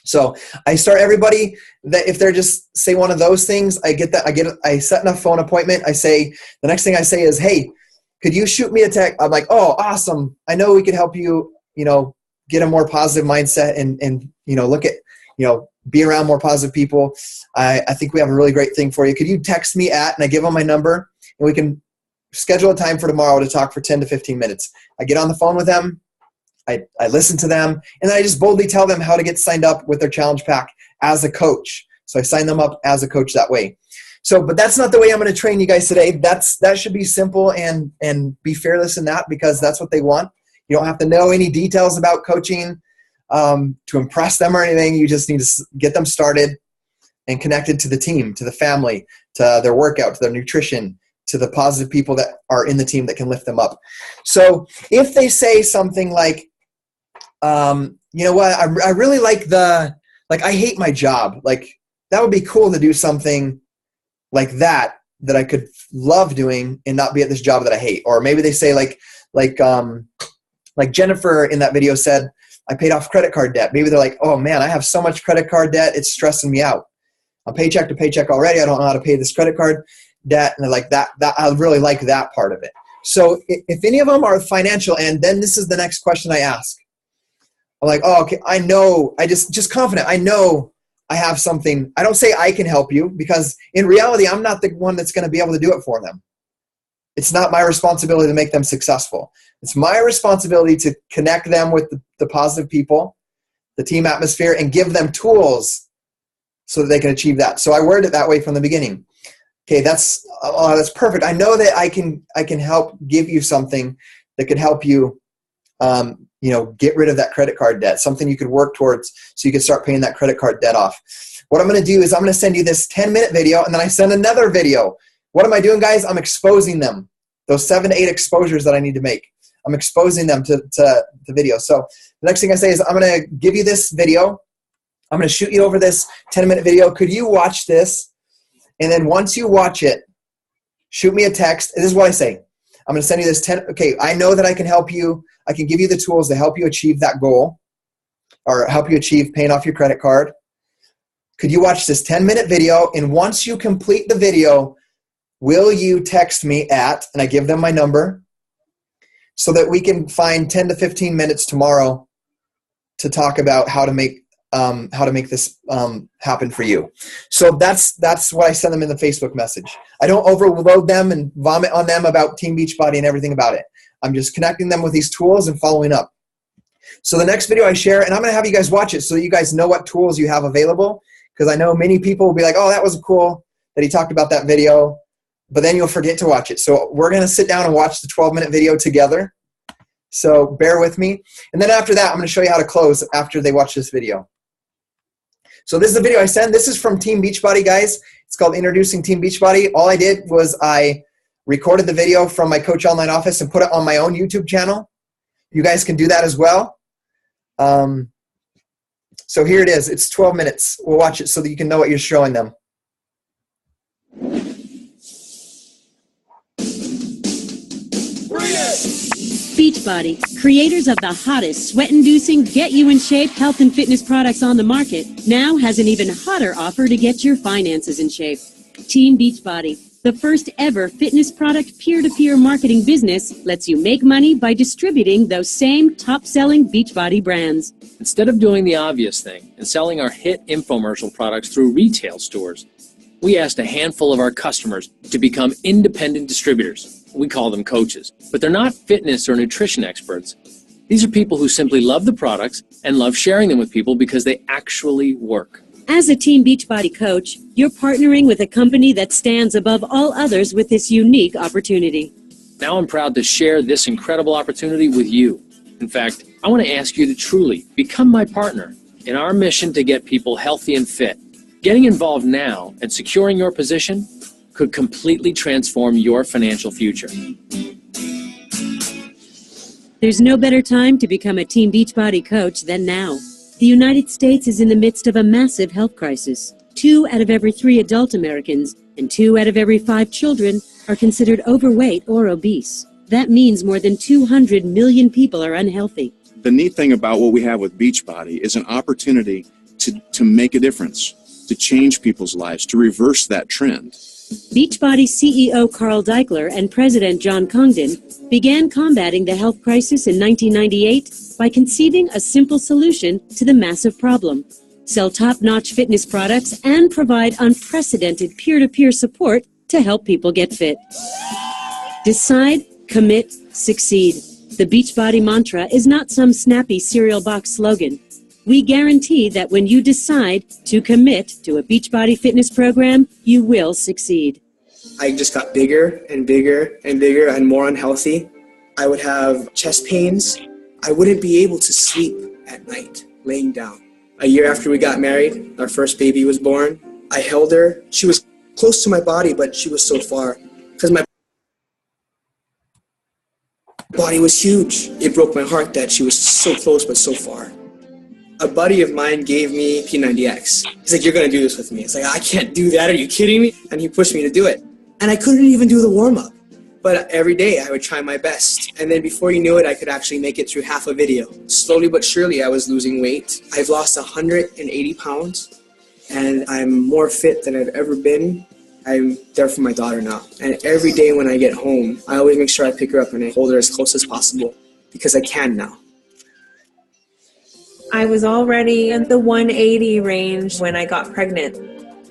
So I start everybody that if they're just say one of those things, I set enough phone appointment. I say, the next thing I say is, hey, could you shoot me a text? I'm like, oh, awesome. I know we could help you, get a more positive mindset and look at, be around more positive people. I think we have a really great thing for you. Could you text me and I give them my number, and we can schedule a time for tomorrow to talk for 10 to 15 minutes. I get on the phone with them. I listen to them, and then I just boldly tell them how to get signed up with their challenge pack as a coach. So I sign them up as a coach that way. So, but that's not the way I'm going to train you guys today. That should be simple and be fearless in that, because that's what they want. You don't have to know any details about coaching to impress them or anything. You just need to get them started and connected to the team, to the family, to their workout, to their nutrition, to the positive people that are in the team that can lift them up. So if they say something like, you know what, I really like I hate my job. Like, that would be cool to do something like that I could love doing and not be at this job that I hate. Or maybe they say like Jennifer in that video said, I paid off credit card debt. Maybe they're like, oh man, I have so much credit card debt, it's stressing me out. I'm paycheck to paycheck already. I don't know how to pay this credit card debt. And they're like, that I really like that part of it. So if any of them are financial, and then this is the next question I ask. I'm like, oh, okay, I know, I just confident. I know I have something. I don't say I can help you, because in reality, I'm not the one that's going to be able to do it for them. It's not my responsibility to make them successful. It's my responsibility to connect them with the positive people, the team atmosphere, and give them tools so that they can achieve that. So I worded it that way from the beginning. Okay, that's perfect. I know that I can help give you something that could help you, get rid of that credit card debt, something you could work towards so you could start paying that credit card debt off. What I'm going to do is I'm going to send you this 10-minute video, and then I send another video. What am I doing, guys? I'm exposing them. Those 7 to 8 exposures that I need to make. I'm exposing them to the video. So the next thing I say is I'm going to give you this video. I'm going to shoot you over this 10-minute video. Could you watch this? And then once you watch it, shoot me a text. This is what I say. I'm going to send you this 10. Okay, I know that I can help you. I can give you the tools to help you achieve that goal, or help you achieve paying off your credit card. Could you watch this 10-minute video? And once you complete the video, will you text me at, and I give them my number, so that we can find 10 to 15 minutes tomorrow to talk about how to make this happen for you. So that's what I send them in the Facebook message. I don't overload them and vomit on them about Team Beachbody and everything about it. I'm just connecting them with these tools and following up. So the next video I share, and I'm going to have you guys watch it so you guys know what tools you have available, because I know many people will be like, oh, that was cool that he talked about that video, but then you'll forget to watch it. So we're going to sit down and watch the 12-minute video together. So bear with me. And then after that, I'm going to show you how to close after they watch this video. So this is the video I sent. This is from Team Beachbody, guys. It's called Introducing Team Beachbody. All I did was I recorded the video from my Coach Online office and put it on my own YouTube channel. You guys can do that as well. So here it is. It's 12 minutes. We'll watch it so that you can know what you're showing them. Beachbody, creators of the hottest sweat-inducing, get-you-in-shape health and fitness products on the market, now has an even hotter offer to get your finances in shape. Team Beachbody, the first ever fitness product peer-to-peer marketing business, lets you make money by distributing those same top-selling Beachbody brands. Instead of doing the obvious thing and selling our hit infomercial products through retail stores, we asked a handful of our customers to become independent distributors. We call them coaches, but they're not fitness or nutrition experts. These are people who simply love the products and love sharing them with people because they actually work. As a Team Beachbody coach, you're partnering with a company that stands above all others with this unique opportunity. Now I'm proud to share this incredible opportunity with you. In fact, I want to ask you to truly become my partner in our mission to get people healthy and fit. Getting involved now and securing your position could completely transform your financial future. There's no better time to become a Team Beachbody coach than now. The United States is in the midst of a massive health crisis. 2 out of every 3 adult Americans and 2 out of every 5 children are considered overweight or obese. That means more than 200 million people are unhealthy. The neat thing about what we have with Beachbody is an opportunity to make a difference, to change people's lives, to reverse that trend. Beachbody CEO Carl Deichler and President John Congdon began combating the health crisis in 1998 by conceiving a simple solution to the massive problem: sell top-notch fitness products and provide unprecedented peer-to-peer support to help people get fit. Decide, commit, succeed. The Beachbody mantra is not some snappy cereal box slogan. We guarantee that when you decide to commit to a Beachbody fitness program, you will succeed. I just got bigger and bigger and bigger and more unhealthy. I would have chest pains I wouldn't be able to sleep at night laying down. A year after we got married, our first baby was born. I held her. She was close to my body, but she was so far because my body was huge. It broke my heart that she was so close but so far. A buddy of mine gave me P90X. He's like, you're going to do this with me. It's like, I can't do that. Are you kidding me? And he pushed me to do it. And I couldn't even do the warm-up. But every day I would try my best. And then before you knew it, I could actually make it through half a video. Slowly but surely, I was losing weight. I've lost 180 pounds. And I'm more fit than I've ever been. I'm there for my daughter now. And every day when I get home, I always make sure I pick her up and I hold her as close as possible. Because I can now. I was already in the 180 range when I got pregnant.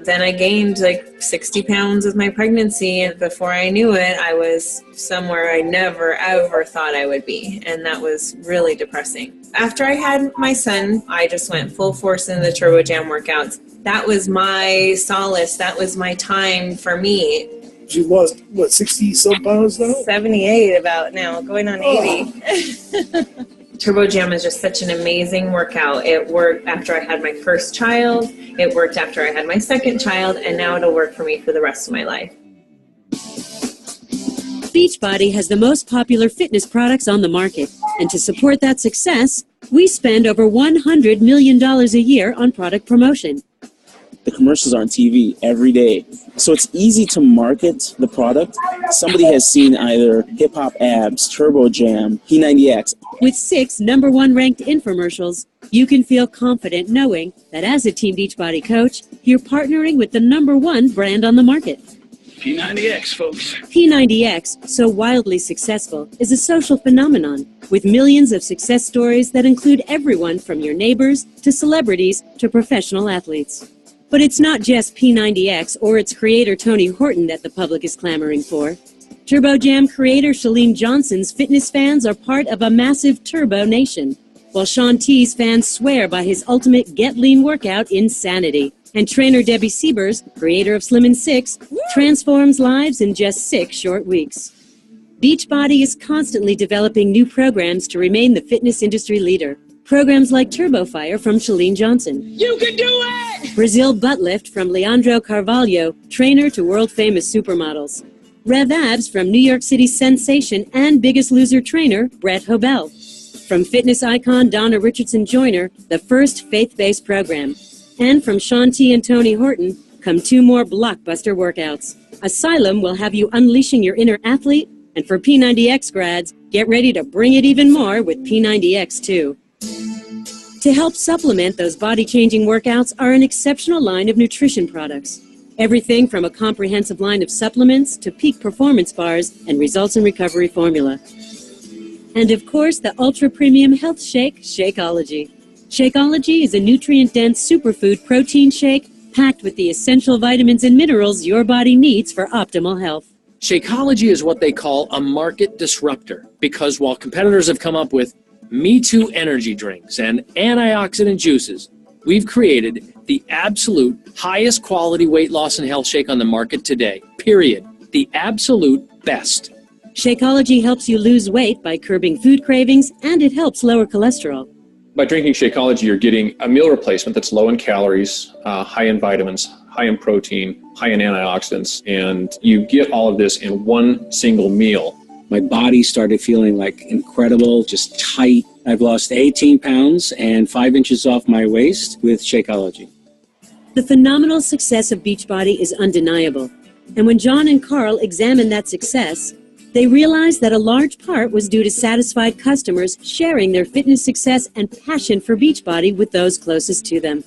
Then I gained like 60 pounds with my pregnancy, and before I knew it, I was somewhere I never ever thought I would be, and that was really depressing. After I had my son, I just went full force in the Turbo Jam workouts. That was my solace. That was my time for me. You lost, what, 60-some pounds now? 78 about now, going on 80. Turbo Jam is just such an amazing workout. It worked after I had my first child, it worked after I had my second child, and now it'll work for me for the rest of my life. Beachbody has the most popular fitness products on the market, and to support that success, we spend over $100 million a year on product promotion. The commercials are on TV every day, so it's easy to market the product. Somebody has seen either Hip Hop Abs, Turbo Jam, P90X. With 6 #1 ranked infomercials, you can feel confident knowing that as a Team Beachbody coach, you're partnering with the #1 brand on the market. P90X, folks. P90X, so wildly successful, is a social phenomenon with millions of success stories that include everyone from your neighbors to celebrities to professional athletes. But it's not just P90X or its creator Tony Horton that the public is clamoring for. Turbo Jam creator Chalene Johnson's fitness fans are part of a massive Turbo Nation, while Shaun T's fans swear by his ultimate Get Lean workout, Insanity. And trainer Debbie Siebers, creator of Slim in 6, transforms lives in just 6 short weeks. Beachbody is constantly developing new programs to remain the fitness industry leader. Programs like Turbo Fire from Chalene Johnson. You can do it! Brazil Butt Lift from Leandro Carvalho, trainer to world-famous supermodels. Rev Abs from New York City sensation and Biggest Loser trainer, Brett Hobel. From fitness icon Donna Richardson Joyner, the first faith-based program. And from Shaun T and Tony Horton, come 2 more blockbuster workouts. Asylum will have you unleashing your inner athlete, and for P90X grads, get ready to bring it even more with P90X too. To help supplement those body-changing workouts are an exceptional line of nutrition products. Everything from a comprehensive line of supplements to peak performance bars and results in recovery formula. And of course, the ultra-premium health shake, Shakeology. Shakeology is a nutrient-dense superfood protein shake packed with the essential vitamins and minerals your body needs for optimal health. Shakeology is what they call a market disruptor, because while competitors have come up with Me Too energy drinks and antioxidant juices, we've created the absolute highest quality weight loss and health shake on the market today, period. The absolute best. Shakeology helps you lose weight by curbing food cravings, and it helps lower cholesterol. By drinking Shakeology, you're getting a meal replacement that's low in calories, high in vitamins, high in protein, high in antioxidants, and you get all of this in one single meal. My body started feeling like incredible, just tight. I've lost 18 pounds and 5 inches off my waist with Shakeology. The phenomenal success of Beachbody is undeniable. And when John and Carl examined that success, they realized that a large part was due to satisfied customers sharing their fitness success and passion for Beachbody with those closest to them.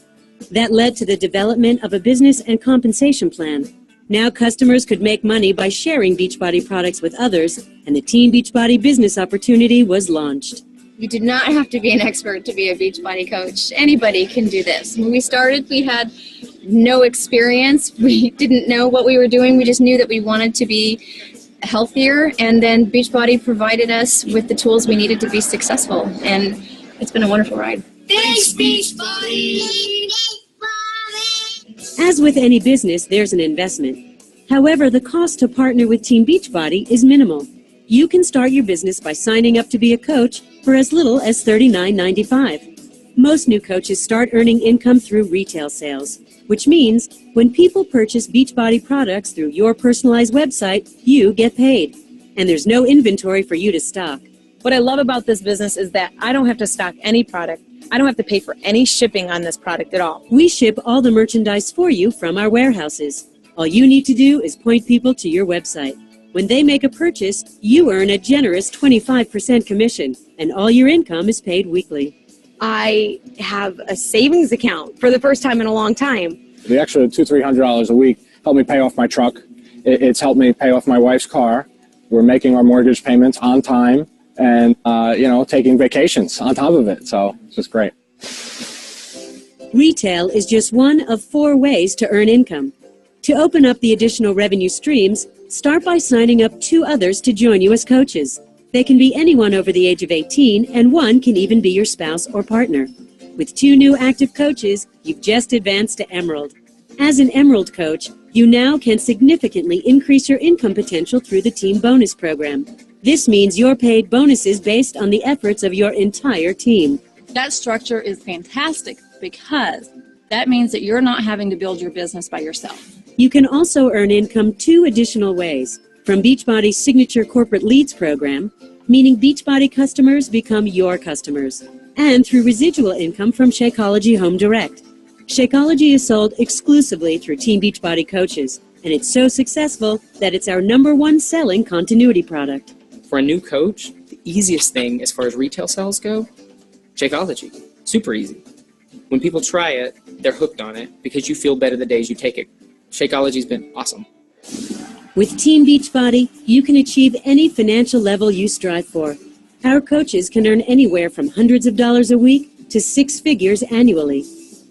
That led to the development of a business and compensation plan. Now customers could make money by sharing Beachbody products with others, and the Team Beachbody business opportunity was launched. You do not have to be an expert to be a Beachbody coach. Anybody can do this. When we started, we had no experience. We didn't know what we were doing. We just knew that we wanted to be healthier, and then Beachbody provided us with the tools we needed to be successful, and it's been a wonderful ride. Thanks, Beachbody! As with any business, there's an investment. However, the cost to partner with Team Beachbody is minimal. You can start your business by signing up to be a coach for as little as $39.95. Most new coaches start earning income through retail sales, which means when people purchase Beachbody products through your personalized website, you get paid. And there's no inventory for you to stock. What I love about this business is that I don't have to stock any product. I don't have to pay for any shipping on this product at all. We ship all the merchandise for you from our warehouses. All you need to do is point people to your website. When they make a purchase, you earn a generous 25% commission, and all your income is paid weekly. I have a savings account for the first time in a long time. The extra $200-300 a week helped me pay off my truck. It's helped me pay off my wife's car. We're making our mortgage payments on time and, taking vacations on top of it. So it's just great. Retail is just one of 4 ways to earn income. To open up the additional revenue streams, start by signing up 2 others to join you as coaches. They can be anyone over the age of 18, and one can even be your spouse or partner. With 2 new active coaches, you've just advanced to Emerald. As an Emerald coach, you now can significantly increase your income potential through the Team Bonus program. This means you're paid bonuses based on the efforts of your entire team. That structure is fantastic because that means that you're not having to build your business by yourself. You can also earn income 2 additional ways. From Beachbody's signature corporate leads program, meaning Beachbody customers become your customers, and through residual income from Shakeology Home Direct. Shakeology is sold exclusively through Team Beachbody coaches, and it's so successful that it's our #1 selling continuity product. For a new coach, the easiest thing as far as retail sales go, Shakeology. Super easy. When people try it, they're hooked on it because you feel better the days you take it. Shakeology's been awesome. With Team Beachbody, you can achieve any financial level you strive for. Our coaches can earn anywhere from hundreds of dollars a week to 6 figures annually.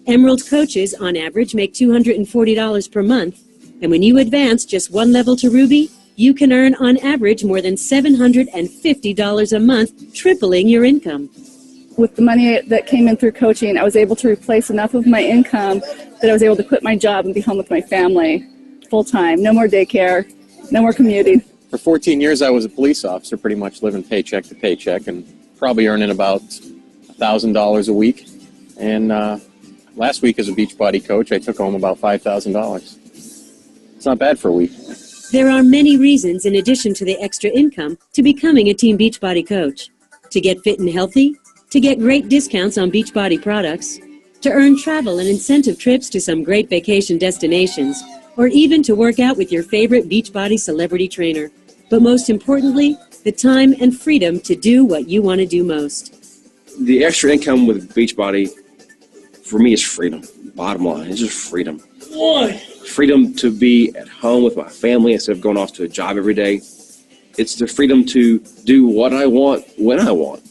Emerald coaches, on average, make $240 per month. And when you advance just 1 level to Ruby, you can earn, on average, more than $750 a month, tripling your income. With the money that came in through coaching, I was able to replace enough of my income that I was able to quit my job and be home with my family full time. No more daycare, no more commuting. For 14 years, I was a police officer, pretty much living paycheck to paycheck and probably earning about $1,000 a week. And last week as a Beachbody coach, I took home about $5,000. It's not bad for a week. There are many reasons, in addition to the extra income, to becoming a Team Beachbody coach. To get fit and healthy, to get great discounts on Beachbody products, to earn travel and incentive trips to some great vacation destinations, or even to work out with your favorite Beachbody celebrity trainer. But most importantly, the time and freedom to do what you want to do most. The extra income with Beachbody, for me, is freedom. Bottom line, it's just freedom. Why? Freedom to be at home with my family instead of going off to a job every day. It's the freedom to do what I want when I want.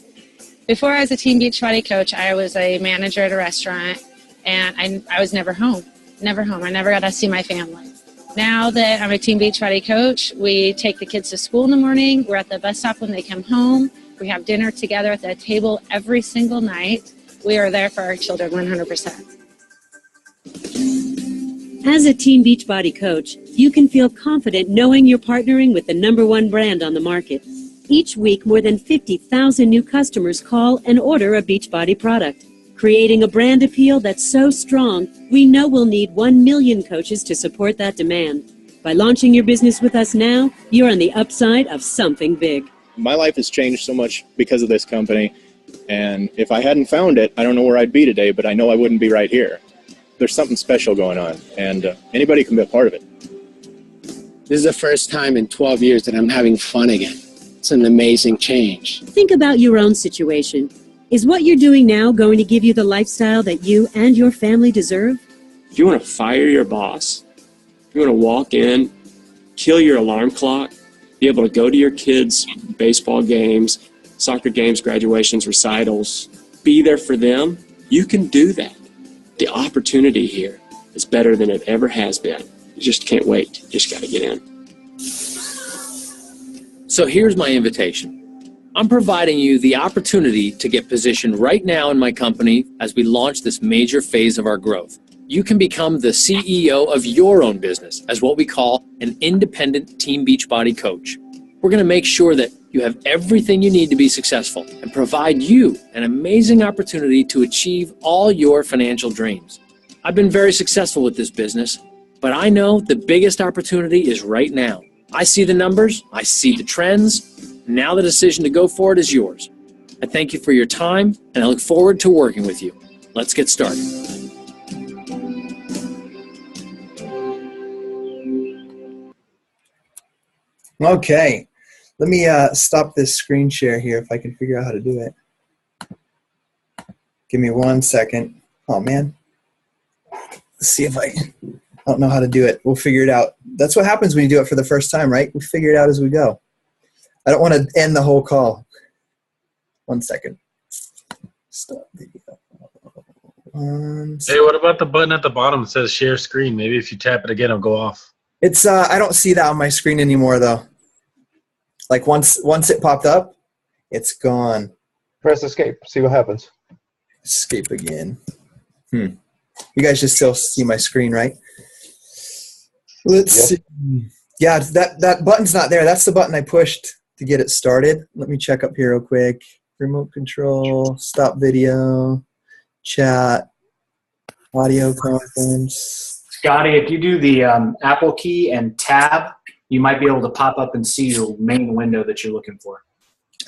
Before I was a Team Beachbody coach, I was a manager at a restaurant, and I was never home. Never home. I never got to see my family. Now that I'm a Team Beachbody coach, we take the kids to school in the morning. We're at the bus stop when they come home. We have dinner together at the table every single night. We are there for our children 100%. As a Team Beachbody coach, you can feel confident knowing you're partnering with the #1 brand on the market. Each week, more than 50,000 new customers call and order a Beachbody product, creating a brand appeal that's so strong, we know we'll need 1 million coaches to support that demand. By launching your business with us now, you're on the upside of something big. My life has changed so much because of this company, and if I hadn't found it, I don't know where I'd be today, but I know I wouldn't be right here. There's something special going on, and anybody can be a part of it. This is the first time in 12 years that I'm having fun again. It's an amazing change. Think about your own situation. Is what you're doing now going to give you the lifestyle that you and your family deserve? If you want to fire your boss, if you want to walk in, kill your alarm clock, be able to go to your kids' baseball games, soccer games, graduations, recitals, be there for them, you can do that. The opportunity here is better than it ever has been. You just can't wait. You just got to get in. So here's my invitation. I'm providing you the opportunity to get positioned right now in my company as we launch this major phase of our growth. You can become the CEO of your own business as what we call an independent Team Beachbody coach. We're going to make sure that you have everything you need to be successful and provide you an amazing opportunity to achieve all your financial dreams. I've been very successful with this business, but I know the biggest opportunity is right now. I see the numbers, I see the trends. Now the decision to go for it is yours. I thank you for your time, and I look forward to working with you. Let's get started. Okay, let me stop this screen share here if I can figure out how to do it. Give me 1 second. Oh man, let's see if I don't know how to do it. We'll figure it out. That's what happens when you do it for the first time, right? We figure it out as we go. I don't want to end the whole call. 1 second. Stop video. Hey, what about the button at the bottom that says share screen? Maybe if you tap it again, it'll go off. It's I don't see that on my screen anymore though. Like once it popped up, it's gone. Press escape. See what happens. Escape again. You guys just still see my screen, right? Let's see. Yeah, that button's not there. That's the button I pushed to get it started. Let me check up here real quick. Remote control, stop video, chat, audio conference. Scotty, if you do the Apple key and tab, you might be able to pop up and see your main window that you're looking for.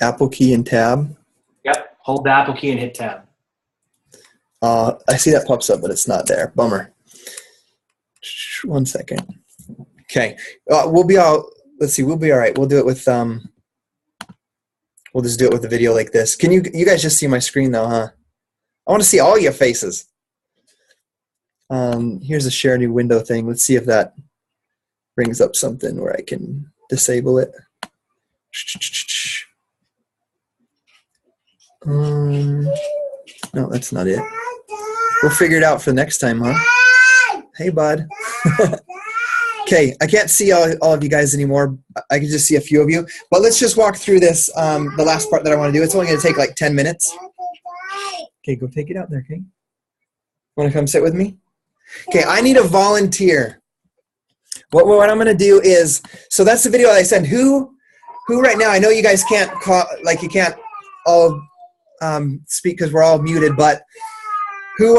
Apple key and tab. Yep. Hold the Apple key and hit tab. I see that pops up, but it's not there. Bummer. 1 second. Okay. We'll be all. Let's see. We'll be all right. We'll do it with. We'll just do it with the video like this. Can you guys just see my screen though, huh? I want to see all your faces. Here's a share new window thing. Let's see if that brings up something where I can disable it. No, that's not it. We'll figure it out for next time, huh? Hey, bud. Okay, I can't see all of you guys anymore. I can just see a few of you. But let's just walk through this, the last part that I want to do. It's only going to take like 10 minutes. Okay, go take it out there, okay? Want to come sit with me? Okay, I need a volunteer. What I'm going to do is, so that's the video that I sent. Who right now, I know you guys can't call, like you can't all speak because we're all muted, but who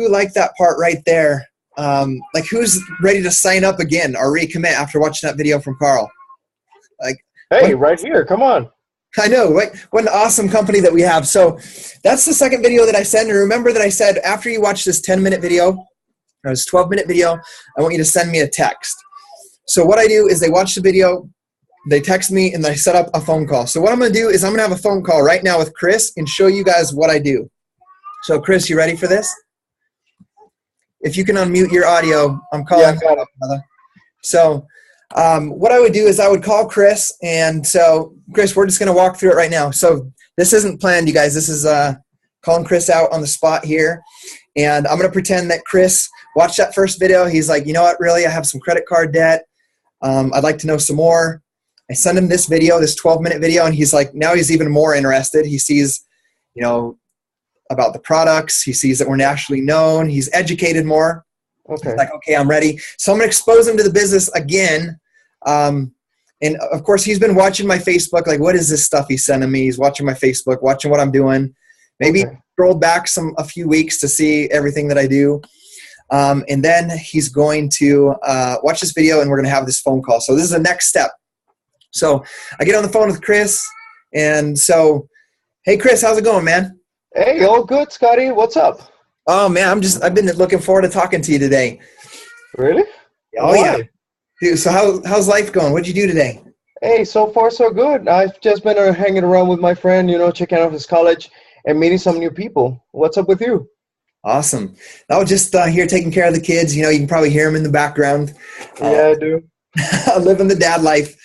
liked that part right there? Like who's ready to sign up again or recommit after watching that video from Carl? Like, hey, right here, come on. I know, what an awesome company that we have. So that's the second video that I sent. And remember that I said after you watch this 10-minute video, or this 12-minute video, I want you to send me a text. So what I do is they watch the video, they text me, and I set up a phone call. So what I'm going to do is I'm going to have a phone call right now with Chris and show you guys what I do. So Chris, you ready for this? If you can unmute your audio, I'm calling. Yeah, brother. So what I would do is I would call Chris, and so Chris, we're just going to walk through it right now. So this isn't planned, you guys. This is calling Chris out on the spot here, and I'm going to pretend that Chris watched that first video. He's like, you know what, really, I have some credit card debt. I'd like to know some more. I send him this video, this 12-minute video, and he's like, now he's even more interested. He sees, you know, about the products. He sees that we're nationally known. He's educated more. Okay. He's like, okay, I'm ready. So I'm going to expose him to the business again. And of course, he's been watching my Facebook. Like, what is this stuff he's sending me? He's watching my Facebook, watching what I'm doing. Maybe scroll back a few weeks to see everything that I do. And then he's going to watch this video, and we're going to have this phone call. So this is the next step. So I get on the phone with Chris. And so, hey, Chris, how's it going, man? Hey, all good, Scotty. What's up? Oh, man, I've been looking forward to talking to you today. Really? Oh, yeah. Dude, so how's life going? What'd you do today? Hey, so far so good. I've just been hanging around with my friend, you know, checking out his college and meeting some new people. What's up with you? Awesome. I was just here taking care of the kids. You know, you can probably hear them in the background. Yeah, I do. Living the dad life.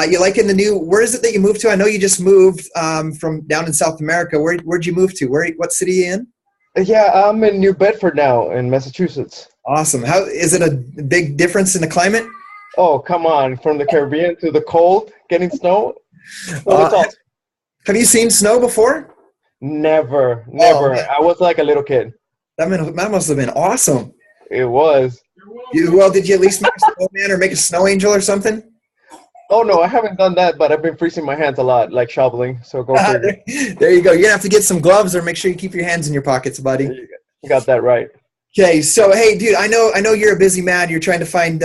You liking the new, where is it that you moved to? I know you just moved from down in South America. Where'd you move to? What city are you in? Yeah, I'm in New Bedford now in Massachusetts. Awesome. How is it a big difference in the climate? Oh, come on. From the Caribbean to the cold, getting snow. Have you seen snow before? Never. Oh, I was like a little kid. That must have been awesome. It was. Well, did you at least make a snowman or make a snow angel or something? Oh no, I haven't done that, but I've been freezing my hands a lot, like shoveling. So go figure. There you go. You're gonna have to get some gloves or make sure you keep your hands in your pockets, buddy. You got that right. Okay, so hey, dude, I know you're a busy man. You're trying to find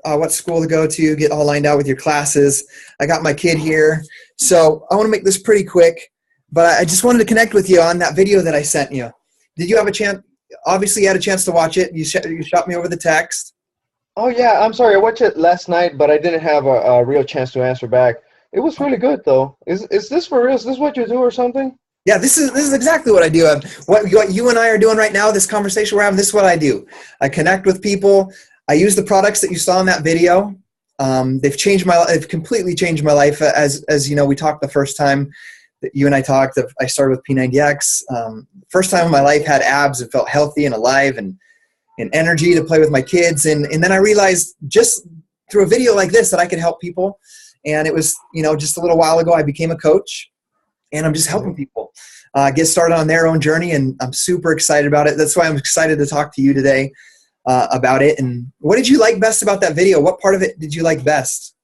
what school to go to, get all lined out with your classes. I got my kid here, so I want to make this pretty quick. But I just wanted to connect with you on that video that I sent you. Did you have a chance? Obviously, you had a chance to watch it. You shot me over the text. Oh yeah, I'm sorry. I watched it last night, but I didn't have a real chance to answer back. It was really good, though. Is this for real? Is this what you do or something? Yeah, this is exactly what I do. What you and I are doing right now, this conversation we're having, this is what I do. I connect with people. I use the products that you saw in that video. They've completely changed my life. As you know, we talked the first time that you and I talked. I started with P90X. First time in my life, had abs and felt healthy and alive and energy to play with my kids. And then I realized just through a video like this that I could help people. And it was, just a little while ago, I became a coach. And I'm just helping people get started on their own journey, and I'm super excited about it. That's why I'm excited to talk to you today about it. And what did you like best about that video? What part of it did you like best?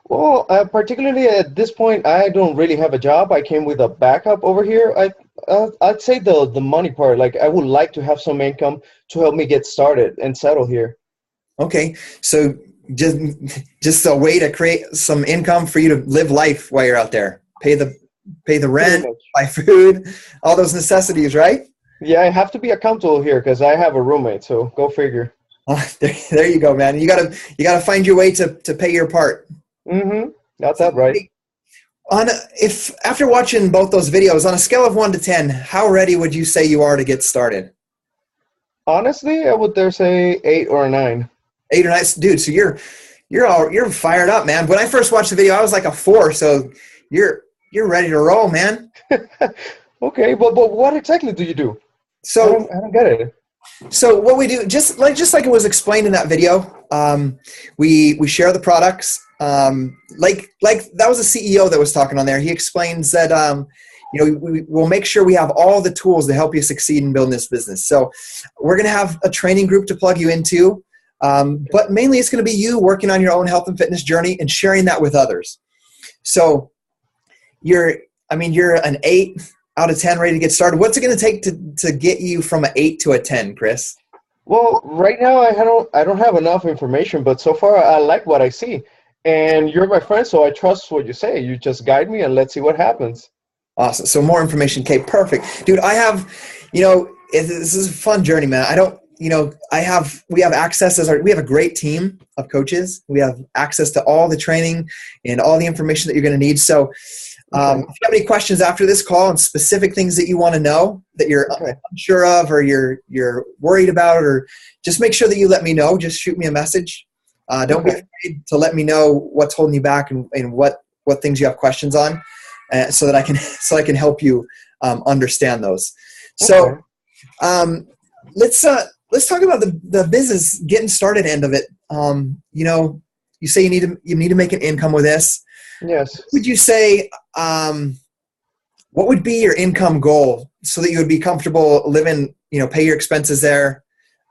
Well, particularly at this point, I don't really have a job. I came with a backup over here. I'd say the money part. Like, I would like to have some income to help me get started and settle here. Okay, so just a way to create some income for you to live life while you're out there. Pay the rent, buy food, all those necessities, right? Yeah, I have to be accountable here because I have a roommate, so go figure. There you go, man. You gotta find your way to pay your part. Mm-hmm. Got that right. If after watching both those videos, on a scale of 1 to 10, how ready would you say you are to get started? Honestly, I would dare say 8 or a 9. 8 or 9, dude. So you're fired up, man. When I first watched the video, I was like a 4. So you're ready to roll, man. Okay, but what exactly do you do? So I don't get it. So what we do, just like it was explained in that video, we share the products. Like that was a CEO that was talking on there. He explains that we'll make sure we have all the tools to help you succeed in building this business. So we're going to have a training group to plug you into, but mainly it's going to be you working on your own health and fitness journey and sharing that with others. So you're an 8 out of 10 ready to get started. What's it going to take to get you from an 8 to a 10, Chris? Well, right now I don't have enough information, but so far I like what I see. And you're my friend, so I trust what you say. You just guide me and let's see what happens. Awesome. So more information. Okay, perfect. Dude, I have, this is a fun journey, man. We have access we have a great team of coaches. We have access to all the training and all the information that you're going to need. So if you have any questions after this call and specific things that you want to know that you're unsure of or you're worried about, or just make sure that you let me know. Just shoot me a message. Don't be afraid to let me know what's holding you back and what things you have questions on, so that I can help you understand those. So let's talk about the business getting started end of it. You say you need to make an income with this. Yes. What would you say, what would be your income goal so that you would be comfortable living, pay your expenses there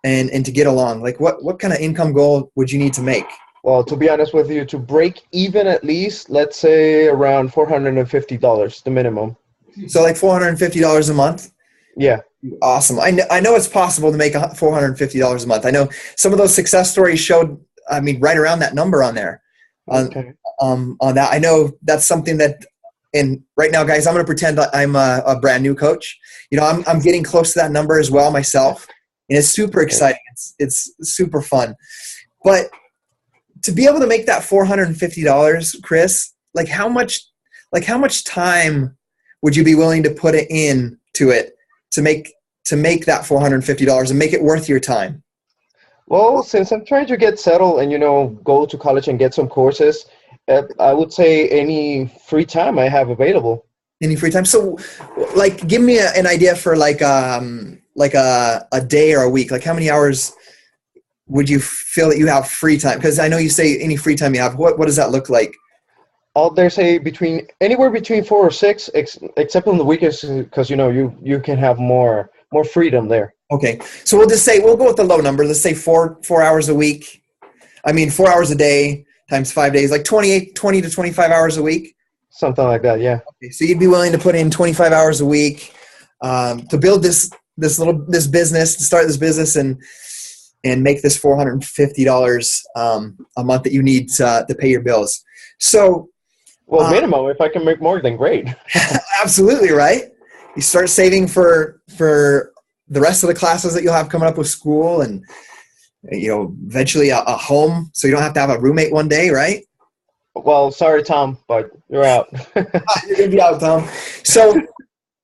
and to get along? Like what kind of income goal would you need to make? Well, to be honest with you, to break even at least, let's say around $450, the minimum. So like $450 a month? Yeah. Awesome. I know it's possible to make $450 a month. I know some of those success stories showed, right around that number on there. On that, I know that's something that, and right now, guys, I'm going to pretend I'm a brand new coach. I'm getting close to that number as well myself, and it's super exciting. It's super fun. But to be able to make that $450, Chris, how much time would you be willing to put it into it to make that $450 and make it worth your time? Well, since I'm trying to get settled and, go to college and get some courses, I would say any free time I have available. Any free time? So, give me an idea for a day or a week. How many hours would you feel that you have free time? Because I know you say any free time you have. What does that look like? I'll dare say anywhere between 4 or 6, except on the weekends, because you can have more freedom there. Okay, so we'll go with the low number. Let's say 4 hours a week. 4 hours a day times 5 days, like 20 to 25 hours a week. Something like that, yeah. Okay, so you'd be willing to put in 25 hours a week to build this business, to start this business, and make this $450 a month that you need to pay your bills. So, well, minimum. If I can make more, then great. Absolutely, right? You start saving for the rest of the classes that you'll have coming up with school, and eventually a home, so you don't have to have a roommate one day, right? Well, sorry, Tom, but you're out. You're gonna be out, Tom. So,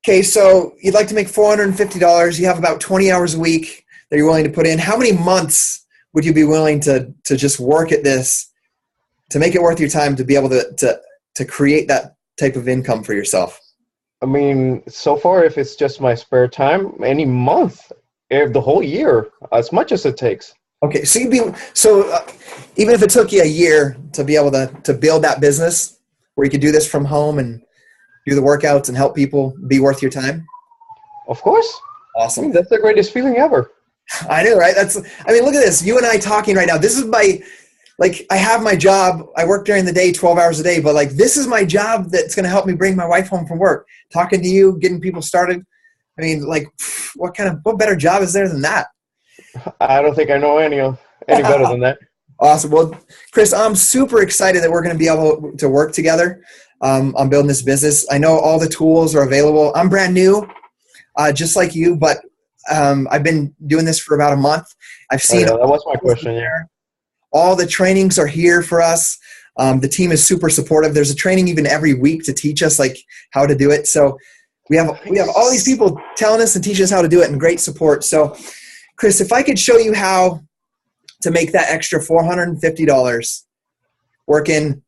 okay, so you'd like to make $450. You have about 20 hours a week that you're willing to put in. How many months would you be willing to just work at this to make it worth your time to be able to create that type of income for yourself? I mean, so far, if it's just my spare time, any month, the whole year, as much as it takes. Okay, so even if it took you a year to be able to build that business where you could do this from home and do the workouts and help people, be worth your time? Of course. Awesome. I mean, that's the greatest feeling ever. I know, right? Look at this. You and I talking right now. This is I have my job. I work during the day, 12 hours a day, but this is my job that's going to help me bring my wife home from work. Talking to you, getting people started. I mean, what better job is there than that? I don't think I know any better than that. Awesome. Well, Chris, I'm super excited that we're going to be able to work together on building this business. I know all the tools are available. I'm brand new, just like you, but I've been doing this for about a month. I've seen that was my question. Yeah. All the trainings are here for us. The team is super supportive. There's a training even every week to teach us how to do it. So we have all these people telling us and teaching us how to do it, and great support. So, Chris, if I could show you how to make that extra $450 working,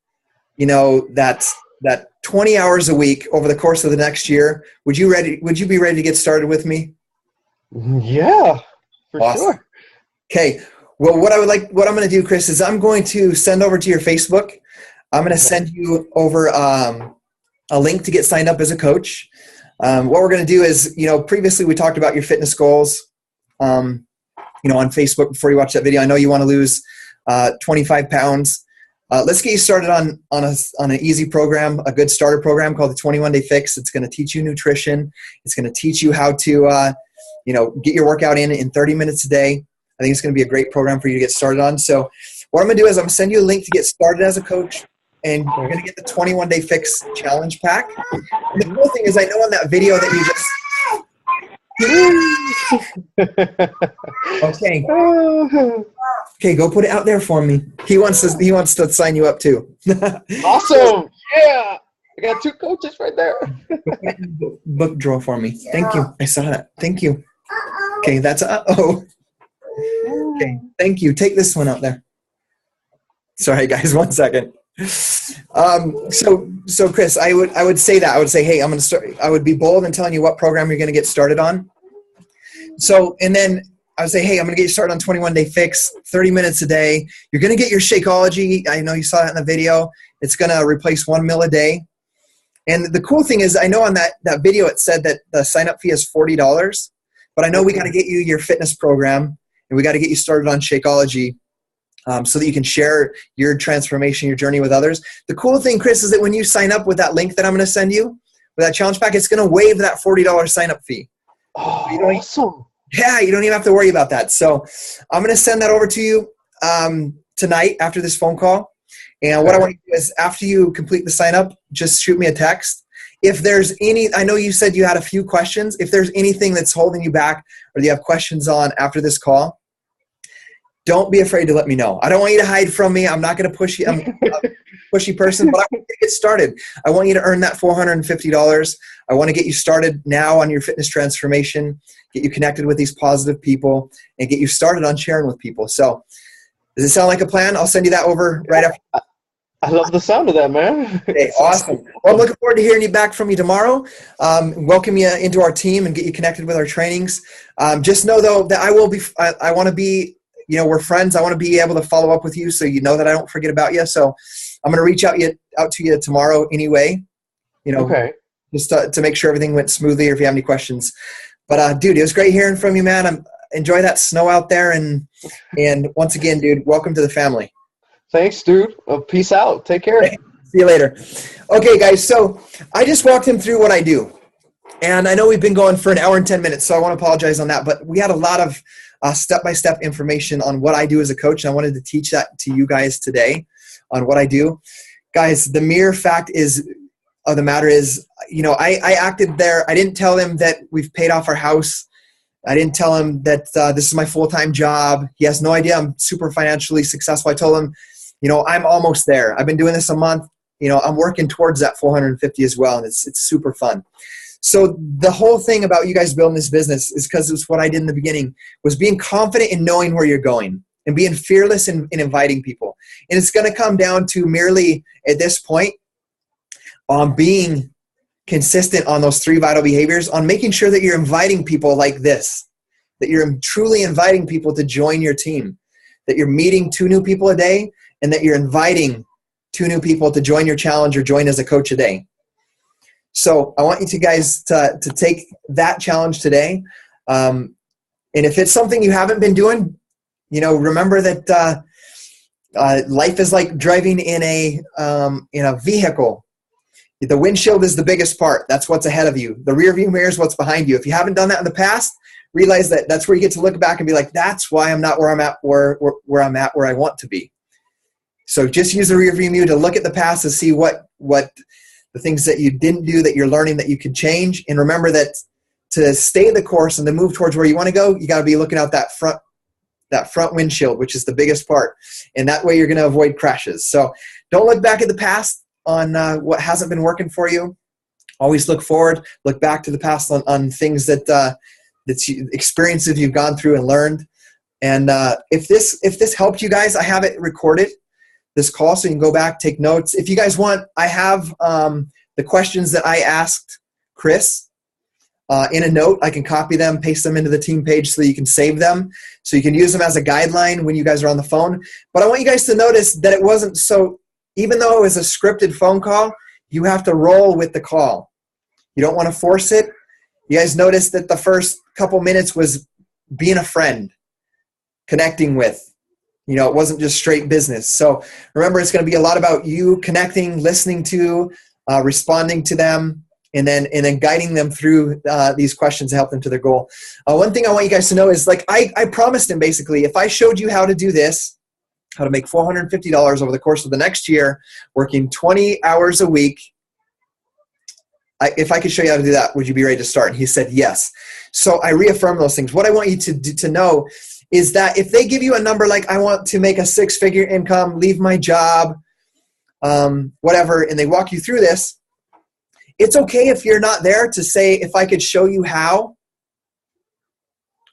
that 20 hours a week over the course of the next year, would you be ready to get started with me? Yeah, for sure. Okay. Well, what I'm going to do, Chris, is I'm going to send over to your Facebook. I'm going to send you over a link to get signed up as a coach. What we're going to do is, previously we talked about your fitness goals, on Facebook before you watch that video. I know you want to lose 25 pounds. Let's get you started on an easy program, a good starter program called the 21 Day Fix. It's going to teach you nutrition. It's going to teach you how to, get your workout in 30 minutes a day. I think it's going to be a great program for you to get started on. So what I'm going to do is I'm going to send you a link to get started as a coach, and you're going to get the 21 Day Fix Challenge Pack. And the cool thing is I know on that video that you just Okay, go put it out there for me. He wants to sign you up too. Awesome. Yeah. I got 2 coaches right there. Book drawer for me. Thank you. I saw that. Thank you. Okay, that's okay, thank you. Take this one out there. Sorry guys, 1 second. So Chris, I would say that. I would say, hey, I'm going to start. I would be bold in telling you what program you're going to get started on. So, and then I would say, hey, I'm going to get you started on 21 Day Fix, 30 minutes a day. You're going to get your Shakeology. I know you saw that in the video. It's going to replace 1 meal a day. And the cool thing is, I know on that video it said that the sign-up fee is $40, but I know we got to get you your fitness program, and we got to get you started on Shakeology so that you can share your transformation, your journey with others. The cool thing, Chris, is that when you sign up with that link that I'm going to send you, with that challenge pack, it's going to waive that $40 sign-up fee. Oh, awesome. Yeah, you don't even have to worry about that. So I'm going to send that over to you tonight after this phone call. And what I want you to do is, after you complete the sign up, just shoot me a text. If there's I know you said you had a few questions. If there's anything that's holding you back or you have questions on after this call, don't be afraid to let me know. I don't want you to hide from me. I'm not going to push you. I'm a pushy person, but I want you to get started. I want you to earn that $450. I want to get you started now on your fitness transformation, get you connected with these positive people, and get you started on sharing with people. So does it sound like a plan? I'll send you that over right after. I love the sound of that, man. Okay, awesome. Well, I'm looking forward to hearing you back from you tomorrow. Welcome you into our team and get you connected with our trainings. Just know, though, that I want to be, we're friends. I want to be able to follow up with you so you know that I don't forget about you. So I'm going to reach out to you tomorrow anyway, okay, just to make sure everything went smoothly, or if you have any questions. But, dude, it was great hearing from you, man. Enjoy that snow out there. And once again, dude, welcome to the family. Thanks, dude. Peace out. Take care. See you later. Okay, guys, so I just walked him through what I do. And I know we've been going for an hour and 10 minutes, so I want to apologize on that. But we had a lot of step-by-step information on what I do as a coach, and I wanted to teach that to you guys today on what I do. Guys, the mere fact of the matter is, I acted there. I didn't tell him that we've paid off our house. I didn't tell him that this is my full-time job. He has no idea I'm super financially successful. I told him, I'm almost there. I've been doing this a month. I'm working towards that 450 as well, and it's super fun. So the whole thing about you guys building this business is because it's what I did in the beginning, was being confident in knowing where you're going and being fearless in inviting people. And it's going to come down to merely, at this point, on being consistent on those 3 vital behaviors, on making sure that you're inviting people like this, that you're truly inviting people to join your team, that you're meeting 2 new people a day, and that you're inviting 2 new people to join your challenge or join as a coach a day. So I want you guys to take that challenge today. And if it's something you haven't been doing, remember that life is like driving in a vehicle. The windshield is the biggest part. That's what's ahead of you. The rear view mirror is what's behind you. If you haven't done that in the past, realize that that's where you get to look back and be like, that's why I'm not where I'm at, where I'm at, where I want to be. So just use the rear view mirror to look at the past to see what the things that you didn't do that you're learning that you could change. And remember that to stay the course and to move towards where you want to go, you got to be looking out that front windshield, which is the biggest part. And that way you're going to avoid crashes. So don't look back at the past on what hasn't been working for you. Always look forward, look back to the past on things that experiences you've gone through and learned. And if this helped you guys, I have it recorded, this call, so you can go back, take notes. If you guys want, I have the questions that I asked Chris in a note. I can copy them, paste them into the team page so that you can save them, so you can use them as a guideline when you guys are on the phone. But I want you guys to notice that it wasn't so, even though it was a scripted phone call, you have to roll with the call. You don't want to force it. You guys noticed that the first couple minutes was being a friend, connecting with. It wasn't just straight business. So remember, it's going to be a lot about you connecting, listening to, responding to them, and then guiding them through these questions to help them to their goal. One thing I want you guys to know is, like I promised him, basically, if I showed you how to do this, how to make $450 over the course of the next year, working 20 hours a week, if I could show you how to do that, would you be ready to start? And he said yes. So I reaffirm those things. What I want you to know is that if they give you a number like, I want to make a 6-figure income, leave my job, whatever, and they walk you through this, it's okay if you're not there to say, if I could show you how,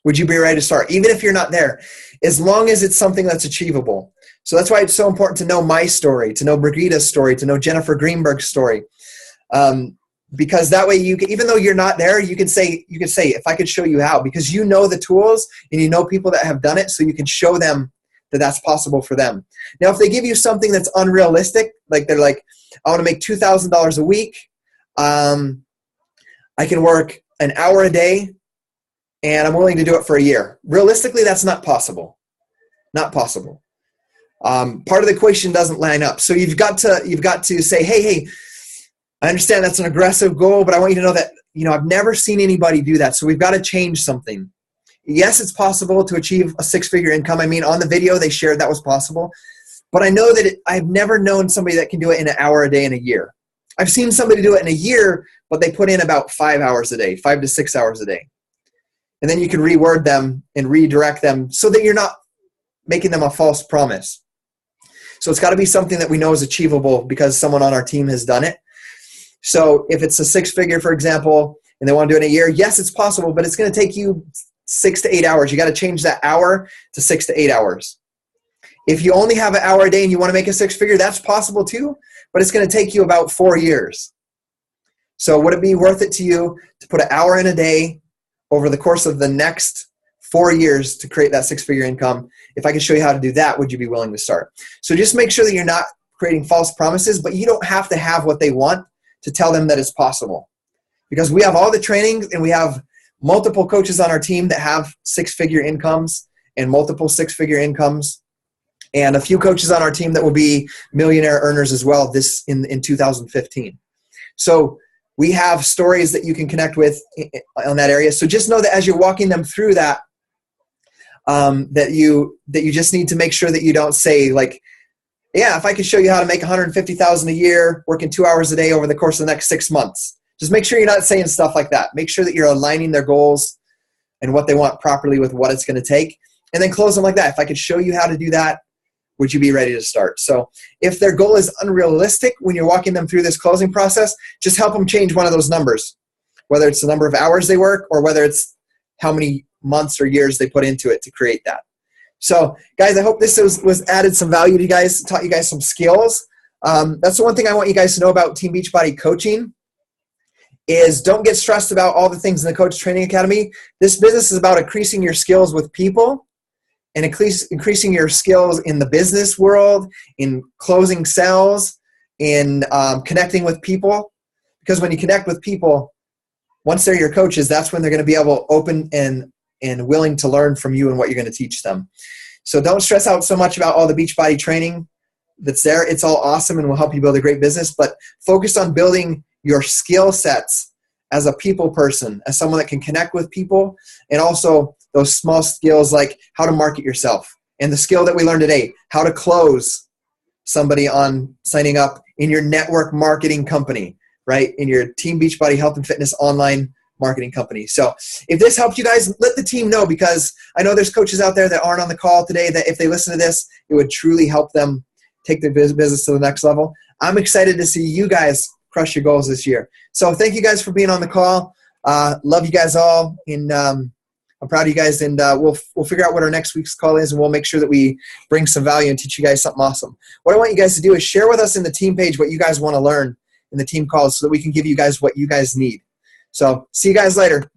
would you be ready to start? Even if you're not there, as long as it's something that's achievable. So that's why it's so important to know my story, to know Brigida's story, to know Jennifer Greenberg's story. Because that way you can, even though you're not there, you can say, if I could show you how, because you know the tools and you know people that have done it, so you can show them that that's possible for them. Now, if they give you something that's unrealistic, like they're like, I want to make $2,000 a week. I can work an hour a day and I'm willing to do it for a year. Realistically, that's not possible. Not possible. Part of the equation doesn't line up. So you've got to say, hey, I understand that's an aggressive goal, but I want you to know that, I've never seen anybody do that. So we've got to change something. Yes, it's possible to achieve a 6-figure income. I mean, on the video, they shared that was possible. But I know that I've never known somebody that can do it in an hour a day in a year. I've seen somebody do it in a year, but they put in about 5 hours a day, 5 to 6 hours a day. And then you can reword them and redirect them so that you're not making them a false promise. So it's got to be something that we know is achievable because someone on our team has done it. So if it's a 6-figure, for example, and they want to do it in a year, yes, it's possible, but it's going to take you 6 to 8 hours. You got to change that hour to 6 to 8 hours. If you only have an hour a day and you want to make a 6-figure, that's possible too, but it's going to take you about 4 years. So would it be worth it to you to put an hour in a day over the course of the next 4 years to create that 6-figure income? If I could show you how to do that, would you be willing to start? So just make sure that you're not creating false promises, but you don't have to have what they want to tell them that it's possible. Because we have all the trainings and we have multiple coaches on our team that have 6-figure incomes and multiple 6-figure incomes. and a few coaches on our team that will be millionaire earners as well this in 2015. So we have stories that you can connect with on that area. So just know that as you're walking them through that, that you just need to make sure that you don't say like, yeah, if I could show you how to make $150,000 a year, working 2 hours a day over the course of the next 6 months. Just make sure you're not saying stuff like that. Make sure that you're aligning their goals and what they want properly with what it's going to take. And then close them like that. If I could show you how to do that, would you be ready to start? So if their goal is unrealistic when you're walking them through this closing process, just help them change one of those numbers, whether it's the number of hours they work or whether it's how many months or years they put into it to create that. So guys, I hope this was added some value to you guys, taught you guys some skills. That's the one thing I want you guys to know about Team Beachbody coaching is don't get stressed about all the things in the Coach Training Academy. This business is about increasing your skills with people and increasing your skills in the business world, in closing sales, in connecting with people. Because when you connect with people, once they're your coaches, that's when they're going to be able to open and willing to learn from you and what you're going to teach them. So don't stress out so much about all the Beachbody training that's there. It's all awesome and will help you build a great business, but focus on building your skill sets as a people person, as someone that can connect with people, and also those small skills like how to market yourself. And the skill that we learned today, how to close somebody on signing up in your network marketing company, right? In your Team Beachbody Health and Fitness online marketing company. So if this helped you guys, let the team know, because I know there's coaches out there that aren't on the call today that if they listen to this, it would truly help them take their business to the next level. I'm excited to see you guys crush your goals this year. So thank you guys for being on the call. Love you guys all. And I'm proud of you guys. And we'll figure out what our next week's call is, and we'll make sure that we bring some value and teach you guys something awesome. What I want you guys to do is share with us in the team page what you guys want to learn in the team calls so that we can give you guys what you guys need. So see you guys later.